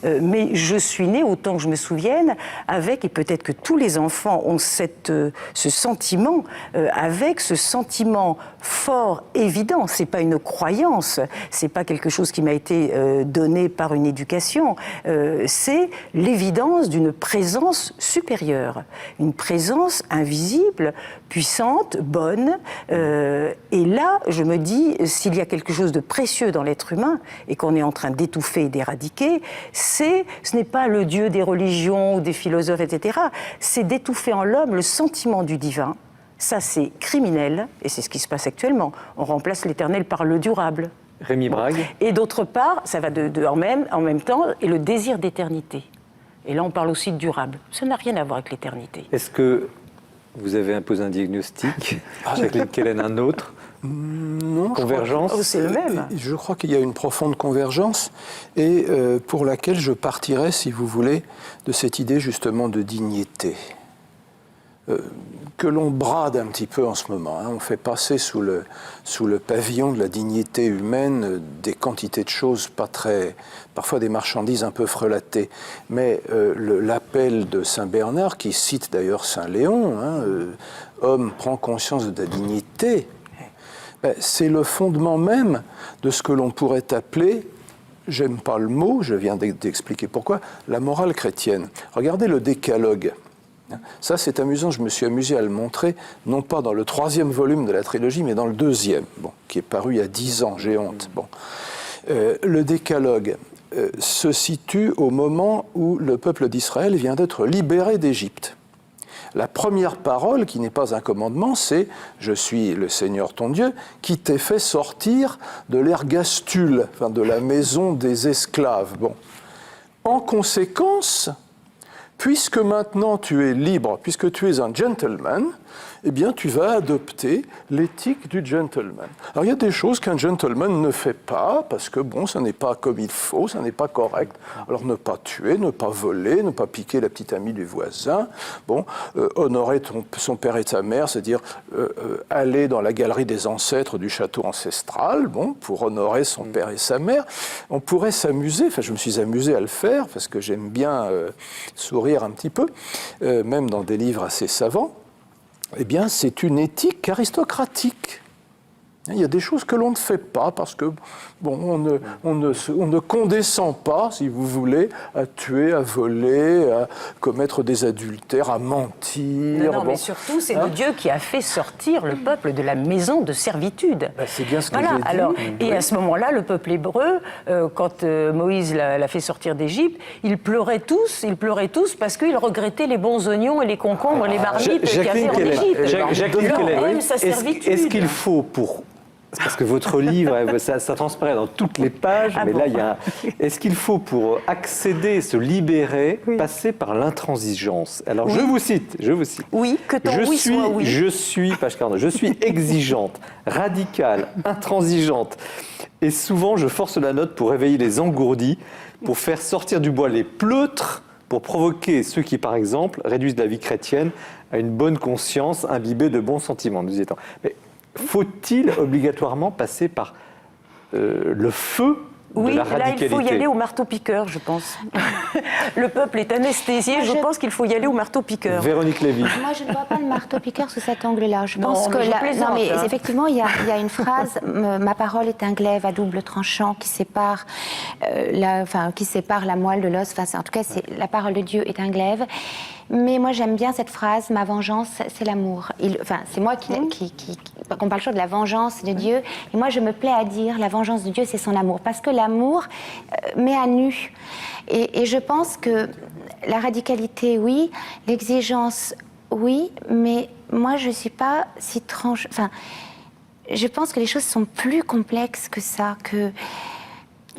mais je suis née, autant que je me souvienne, avec, et peut-être que tous les enfants ont ce sentiment, avec ce sentiment fort, évident. C'est pas une croyance, c'est pas quelque chose qui m'a été donné par une éducation, c'est l'évidence d'une présence supérieure, une présence invisible, puissante, bonne. Et là, je me dis, s'il y a quelque chose de précieux dans l'être humain et qu'on est en train d'étouffer et d'éradiquer, ce n'est pas le Dieu des religions ou des philosophes, etc. C'est d'étouffer en l'homme le sentiment du divin. Ça, c'est criminel, et c'est ce qui se passe actuellement. On remplace l'éternel par le durable. Rémi Brague. Et d'autre part, ça va en même temps, et le désir d'éternité. Et là, on parle aussi de durable. Ça n'a rien à voir avec l'éternité. Est-ce que vous avez imposé un diagnostic, Jacqueline Kellen un autre? Non. Convergence. C'est le même. Je crois qu'il y a une profonde convergence et pour laquelle je partirais, si vous voulez, de cette idée justement de dignité. que l'on brade un petit peu en ce moment. On fait passer sous le pavillon de la dignité humaine des quantités de choses pas très... parfois des marchandises un peu frelatées. Mais l'appel de Saint Bernard, qui cite d'ailleurs Saint Léon, homme, prend conscience de ta dignité, c'est le fondement même de ce que l'on pourrait appeler, j'aime pas le mot, je viens d'expliquer pourquoi, la morale chrétienne. Regardez le décalogue. Ça, c'est amusant, je me suis amusé à le montrer, non pas dans le 3e volume de la trilogie, mais dans le 2e, qui est paru il y a 10 ans, j'ai honte. Le décalogue se situe au moment où le peuple d'Israël vient d'être libéré d'Égypte. La première parole, qui n'est pas un commandement, c'est « Je suis le Seigneur ton Dieu, qui t'ai fait sortir de l'ergastule, enfin de la maison des esclaves. » En conséquence, puisque maintenant tu es libre, puisque tu es un gentleman, eh bien tu vas adopter l'éthique du gentleman. Alors il y a des choses qu'un gentleman ne fait pas, parce que ça n'est pas comme il faut, ça n'est pas correct. Alors ne pas tuer, ne pas voler, ne pas piquer la petite amie du voisin, honorer son père et sa mère, c'est-à-dire aller dans la galerie des ancêtres du château ancestral, pour honorer son père et sa mère. On pourrait s'amuser, je me suis amusé à le faire, parce que j'aime bien sourire un petit peu, même dans des livres assez savants. Eh bien, c'est une éthique aristocratique. Il y a des choses que l'on ne fait pas parce que, on ne condescend pas, si vous voulez, à tuer, à voler, à commettre des adultères, à mentir. Non, mais surtout, c'est le Dieu qui a fait sortir le peuple de la maison de servitude. C'est bien ce que j'ai dit. Alors, et à ce moment-là, le peuple hébreu, quand Moïse l'a fait sortir d'Égypte, ils pleuraient tous parce qu'ils regrettaient les bons oignons et les concombres, les marmites qu'il y avait en Égypte. Jacqueline Keller, sa servitude. est-ce qu'il faut pour... Parce que votre livre, ça transparaît dans toutes les pages, mais là, il y a... Est-ce qu'il faut, pour accéder, se libérer, passer par l'intransigeance? Alors, je vous cite. Oui, que ton oui soit oui. Je suis, page 49, je suis exigeante, radicale, intransigeante. Et souvent, je force la note pour réveiller les engourdis, pour faire sortir du bois les pleutres, pour provoquer ceux qui, par exemple, réduisent la vie chrétienne à une bonne conscience imbibée de bons sentiments, nous disait-on. Mais faut-il obligatoirement passer par le feu de la radicalité? Là, il faut y aller au marteau-piqueur, je pense. Le peuple est anesthésié, je pense qu'il faut y aller au marteau-piqueur. Véronique Lévy. Moi, je ne vois pas le marteau-piqueur sous cet angle-là. Je pense que plaisante, effectivement, il y a une phrase ma parole est un glaive à double tranchant qui sépare la moelle de l'os. En tout cas, la parole de Dieu est un glaive. Mais moi, j'aime bien cette phrase, ma vengeance, c'est l'amour. C'est moi qu'on parle toujours de la vengeance de Dieu. Et moi, je me plais à dire, la vengeance de Dieu, c'est son amour. Parce que l'amour met à nu. Et je pense que la radicalité, oui. L'exigence, oui. Mais moi, je ne suis pas si tranche... je pense que les choses sont plus complexes que ça,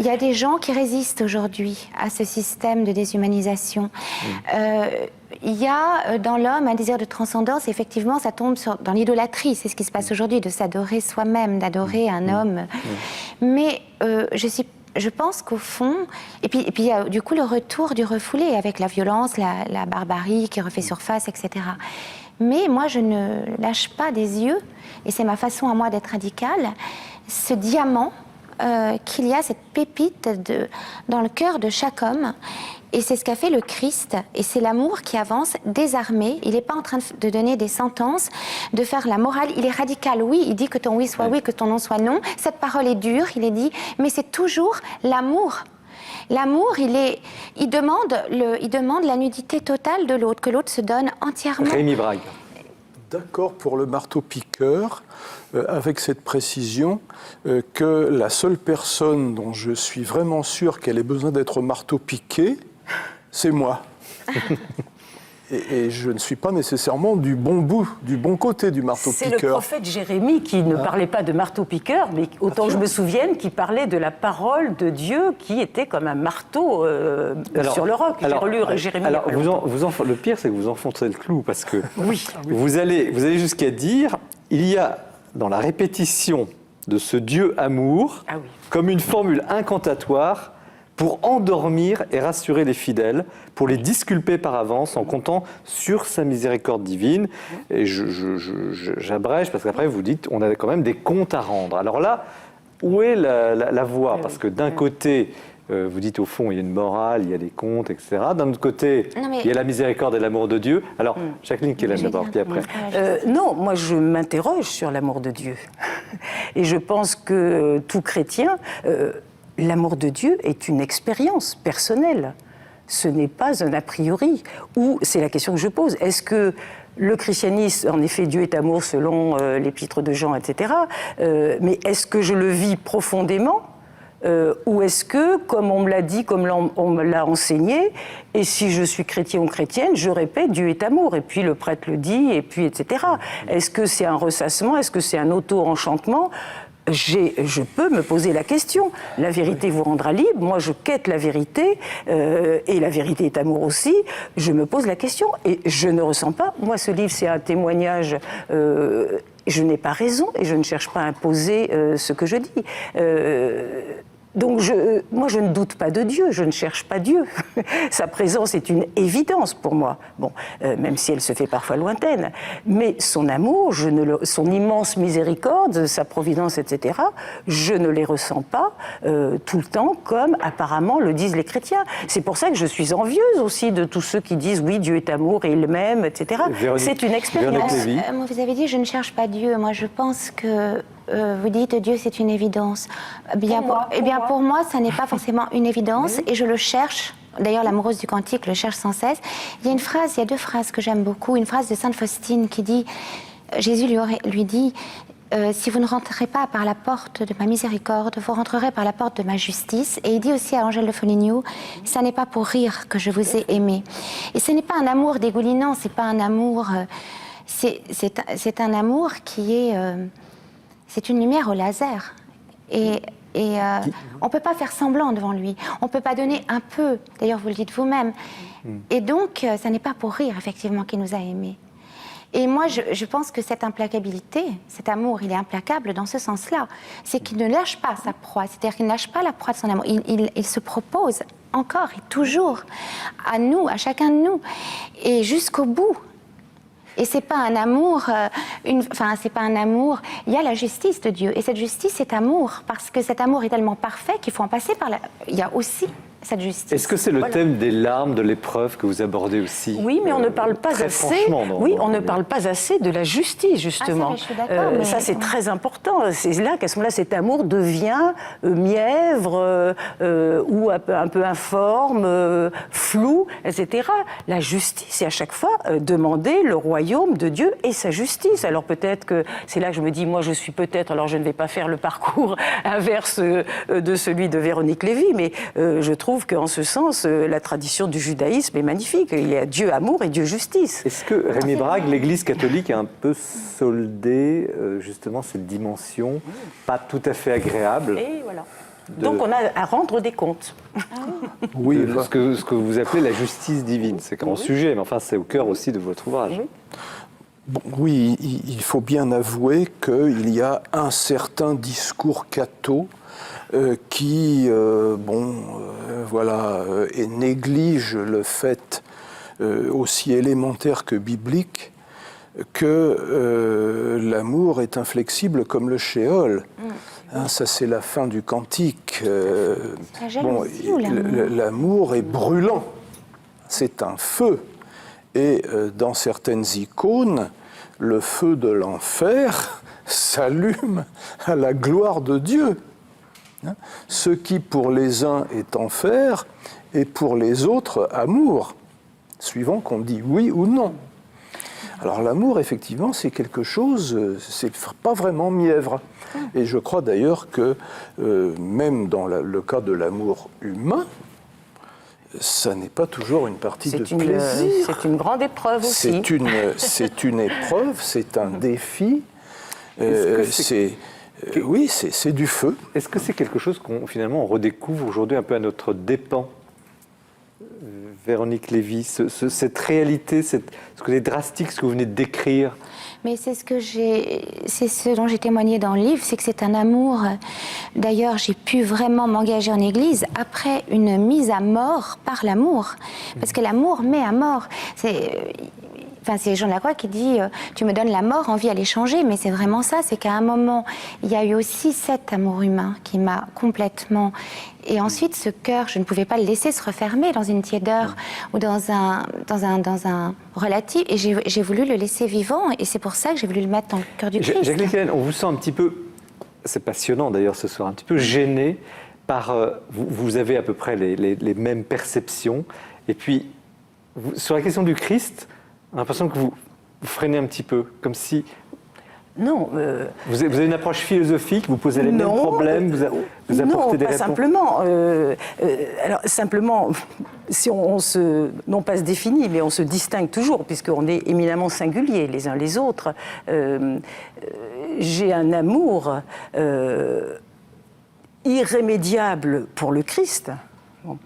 il y a des gens qui résistent aujourd'hui à ce système de déshumanisation. Il y a dans l'homme un désir de transcendance, et effectivement, ça tombe dans l'idolâtrie. C'est ce qui se passe aujourd'hui, de s'adorer soi-même, d'adorer un homme. Mais je pense qu'au fond... Et puis il y a du coup le retour du refoulé, avec la violence, la barbarie qui refait surface, etc. Mais moi, je ne lâche pas des yeux, et c'est ma façon à moi d'être radicale, ce diamant qu'il y a, cette pépite dans le cœur de chaque homme. Et c'est ce qu'a fait le Christ. Et c'est l'amour qui avance, désarmé. Il n'est pas en train de donner des sentences, de faire la morale. Il est radical, oui. Il dit que ton oui soit oui, que ton non soit non. Cette parole est dure, il est dit. Mais c'est toujours l'amour. L'amour, il demande la nudité totale de l'autre, que l'autre se donne entièrement. Rémi Brague. D'accord pour le marteau-piqueur, avec cette précision que la seule personne dont je suis vraiment sûr qu'elle ait besoin d'être marteau-piquée, c'est moi. Et je ne suis pas nécessairement du bon côté du marteau-piqueur. C'est le prophète Jérémie qui ne parlait pas de marteau-piqueur, mais autant que je me souvienne, qui parlait de la parole de Dieu qui était comme un marteau sur le roc. J'ai relu Jérémie. Alors, le pire, c'est que vous enfoncez le clou, parce que vous allez jusqu'à dire, il y a dans la répétition de ce Dieu amour, comme une formule incantatoire pour endormir et rassurer les fidèles, pour les disculper par avance en comptant sur sa miséricorde divine. Et j'abrège parce qu'après vous dites on a quand même des comptes à rendre. Alors là, où est la voie? Parce que d'un côté, vous dites au fond, il y a une morale, il y a des comptes, etc. D'un autre côté, il y a la miséricorde et l'amour de Dieu. Alors, Jacqueline Kellen d'abord, puis après. Non, moi je m'interroge sur l'amour de Dieu. Et je pense que tout chrétien, l'amour de Dieu est une expérience personnelle. Ce n'est pas un a priori. Ou c'est la question que je pose. Est-ce que le christianisme, en effet, Dieu est amour selon l'épître de Jean, etc. Mais est-ce que je le vis profondément ou est-ce que, comme on me l'a dit, comme on me l'a enseigné, et si je suis chrétien ou chrétienne, je répète Dieu est amour, et puis le prêtre le dit, et puis etc. Est-ce que c'est un ressassement? Est-ce que c'est un auto-enchantement? Je peux me poser la question. La vérité vous rendra libre. Moi, je quête la vérité, et la vérité est amour aussi. Je me pose la question, et je ne ressens pas. Moi, ce livre, c'est un témoignage. Je n'ai pas raison, et je ne cherche pas à imposer ce que je dis. Donc, moi, je ne doute pas de Dieu, je ne cherche pas Dieu. Sa présence est une évidence pour moi, bon, même si elle se fait parfois lointaine. Mais son amour, son immense miséricorde, sa providence, etc., je ne les ressens pas tout le temps, comme apparemment le disent les chrétiens. C'est pour ça que je suis envieuse aussi de tous ceux qui disent « oui, Dieu est amour et il m'aime », etc. C'est une expérience. Moi, vous avez dit « je ne cherche pas Dieu ». Moi, je pense que vous dites Dieu, c'est une évidence. Pour moi, ça n'est pas forcément une évidence et je le cherche. D'ailleurs, l'amoureuse du cantique le cherche sans cesse. Il y a deux phrases que j'aime beaucoup. Une phrase de Sainte Faustine qui dit, Jésus lui dit, si vous ne rentrez pas par la porte de ma miséricorde, vous rentrerez par la porte de ma justice. Et il dit aussi à Angèle de Foligno, ça n'est pas pour rire que je vous ai aimé. Et ce n'est pas un amour dégoulinant, c'est pas un amour... c'est un amour qui est... c'est une lumière au laser. Et on ne peut pas faire semblant devant lui. On ne peut pas donner un peu. D'ailleurs, vous le dites vous-même. Et donc, ça n'est pas pour rire, effectivement, qu'il nous a aimés. Et moi, je pense que cette implacabilité, cet amour, il est implacable dans ce sens-là. C'est qu'il ne lâche pas sa proie. C'est-à-dire qu'il ne lâche pas la proie de son amour. Il se propose encore et toujours à nous, à chacun de nous. Et jusqu'au bout. Et c'est pas un amour, c'est pas un amour. Il y a la justice de Dieu, et cette justice, c'est amour, parce que cet amour est tellement parfait qu'il faut en passer par là. Il y a aussi cette justice. Est-ce que c'est le thème des larmes, de l'épreuve que vous abordez aussi? Oui, mais on ne parle pas assez. On ne parle pas assez de la justice, justement. Ça, je suis d'accord, ça, c'est très important. C'est là qu'à ce moment-là, cet amour devient mièvre ou un peu informe, flou, etc. La justice, c'est à chaque fois demander le royaume de Dieu et sa justice. Alors peut-être que c'est là que je me dis, moi, je suis peut-être, alors je ne vais pas faire le parcours inverse de celui de Véronique Lévy, mais je trouve qu'en ce sens, la tradition du judaïsme est magnifique. Il y a Dieu amour et Dieu justice. Est-ce que, Rémi Brague, l'Église catholique a un peu soldé justement cette dimension pas tout à fait agréable? Et voilà. Donc on a à rendre des comptes. Oui, ce que vous appelez la justice divine. C'est un grand sujet, mais enfin c'est au cœur aussi de votre ouvrage. Bon, oui, il faut bien avouer qu'il y a un certain discours catho qui néglige le fait aussi élémentaire que biblique que l'amour est inflexible comme le shéol. Ça, c'est la fin du cantique. L'amour est brûlant. C'est un feu. Et dans certaines icônes, le feu de l'enfer s'allume à la gloire de Dieu. Ce qui pour les uns est enfer et pour les autres amour, suivant qu'on dit oui ou non. Alors l'amour, effectivement, c'est quelque chose, c'est pas vraiment mièvre. Et je crois d'ailleurs que même dans le cas de l'amour humain, ça n'est pas toujours une partie de plaisir. C'est une grande épreuve aussi. C'est une épreuve, c'est un défi. Oui, c'est du feu. Est-ce que c'est quelque chose qu'on finalement on redécouvre aujourd'hui un peu à notre dépens? Véronique Lévy, cette réalité, ce côté drastique, ce que vous venez de décrire? Mais c'est ce dont j'ai témoigné dans le livre, c'est que c'est un amour. D'ailleurs, j'ai pu vraiment m'engager en Église après une mise à mort par l'amour, parce que l'amour met à mort. C'est Jean de la Croix qui dit tu me donnes la mort, envie à l'échanger, mais c'est vraiment ça, c'est qu'à un moment, il y a eu aussi cet amour humain qui m'a complètement... Et ensuite, ce cœur, je ne pouvais pas le laisser se refermer dans une tiédeur ou dans un relatif, et j'ai voulu le laisser vivant, et c'est pour ça que j'ai voulu le mettre dans le cœur du Christ. Jacqueline Kellen, on vous sent un petit peu, c'est passionnant d'ailleurs ce soir, un petit peu gêné par... vous avez à peu près les mêmes perceptions, et puis sur la question du Christ, on a l'impression que vous freinez un petit peu, comme si... Non. Vous avez une approche philosophique, vous posez les mêmes problèmes, vous apportez des réponses? Non, pas simplement. Alors, simplement, si on se... Non pas se définit, mais on se distingue toujours, puisqu'on est éminemment singuliers les uns les autres. J'ai un amour irrémédiable pour le Christ. Bon.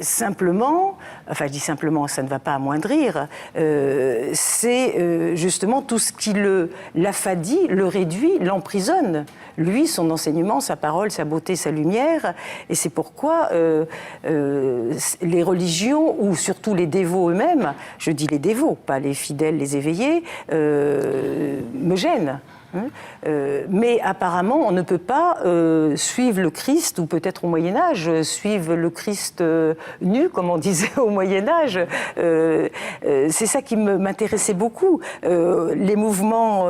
Simplement, enfin je dis simplement, ça ne va pas amoindrir, c'est justement tout ce qui l'affadit, le réduit, l'emprisonne. Lui, son enseignement, sa parole, sa beauté, sa lumière. Et c'est pourquoi les religions, ou surtout les dévots eux-mêmes, je dis les dévots, pas les fidèles, les éveillés, me gênent. Mais apparemment, on ne peut pas suivre le Christ, ou peut-être au Moyen-Âge, suivre le Christ nu, comme on disait au Moyen-Âge. C'est ça qui m'intéressait beaucoup. Les mouvements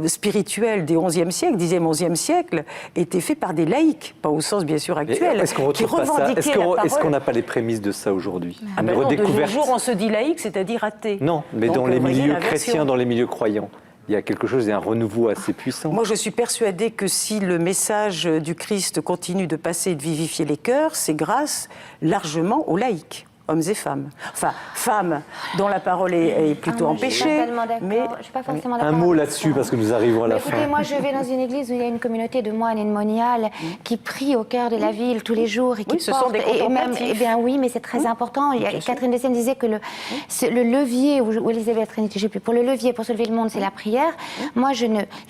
spirituels des XIe siècle, Xe, XIe siècle, étaient faits par des laïcs, pas au sens bien sûr actuel, est-ce qu'on qui retrouve pas ça? revendiquaient la parole. Est-ce qu'on n'a pas les prémices de ça aujourd'hui? Ah ben non, de nos jours, on se dit laïque, c'est-à-dire athée. Non, mais donc, dans les voyez, milieux l'inversion. chrétiens, dans les milieux croyants, il y a quelque chose, il y a un renouveau assez puissant. Moi, je suis persuadée que si le message du Christ continue de passer et de vivifier les cœurs, c'est grâce largement aux laïcs, hommes et femmes. Enfin, femmes dont la parole est plutôt empêchée. Je suis pas tellement d'accord. Mais Je suis pas forcément d'accord Un mot avec là-dessus, ça. parce que nous arrivons à la Écoutez, fin. moi je vais dans une église où il y a une communauté de moines et de moniales qui prient au cœur de la ville tous les jours et qui Oui, ce sont des et même, contemplatifs. eh bien oui, mais c'est très important. Catherine de Sienne disait que le levier, ou Elisabeth Trinité, je sais plus, pour le levier pour soulever le monde, c'est la prière. Moi,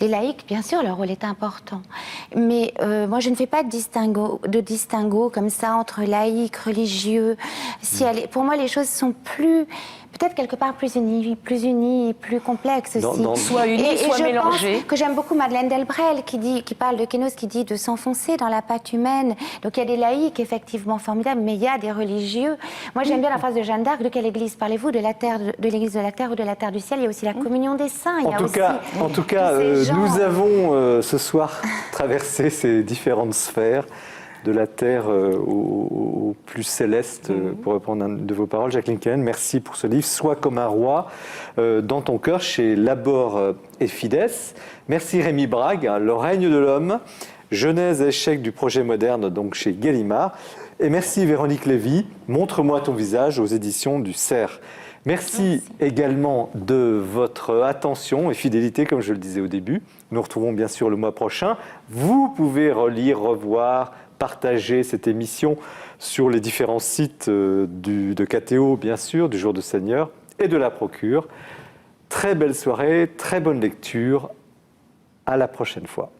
les laïcs, bien sûr, leur rôle est important, mais moi je ne fais pas de distinguo comme ça entre laïcs, religieux. Pour moi, les choses sont peut-être quelque part plus unies, plus complexes aussi. Soit unies, soit je mélangées. pense que j'aime beaucoup Madeleine Delbrel qui parle de Kénos, qui dit de s'enfoncer dans la pâte humaine. Donc il y a des laïcs effectivement formidables, mais il y a des religieux. Moi j'aime bien la phrase de Jeanne d'Arc. De quelle église parlez-vous? De l'église de la terre ou de la terre du ciel? Il y a aussi la communion des saints. En tout cas, nous avons ce soir traversé ces différentes sphères, de la terre au plus céleste, pour reprendre une de vos paroles. Jacqueline Kellen, merci pour ce livre, Sois comme un roi, dans ton cœur, chez Labor et Fides. Merci Rémi Brague, Le règne de l'homme, genèse et échec du projet moderne, donc chez Gallimard. Et merci Véronique Lévy, Montre-moi ton visage, aux éditions du Cerf. Merci également de votre attention et fidélité, comme je le disais au début. Nous nous retrouvons bien sûr le mois prochain. Vous pouvez relire, revoir, partager cette émission sur les différents sites de KTO, bien sûr, du Jour du Seigneur et de la Procure. Très belle soirée, très bonne lecture. À la prochaine fois.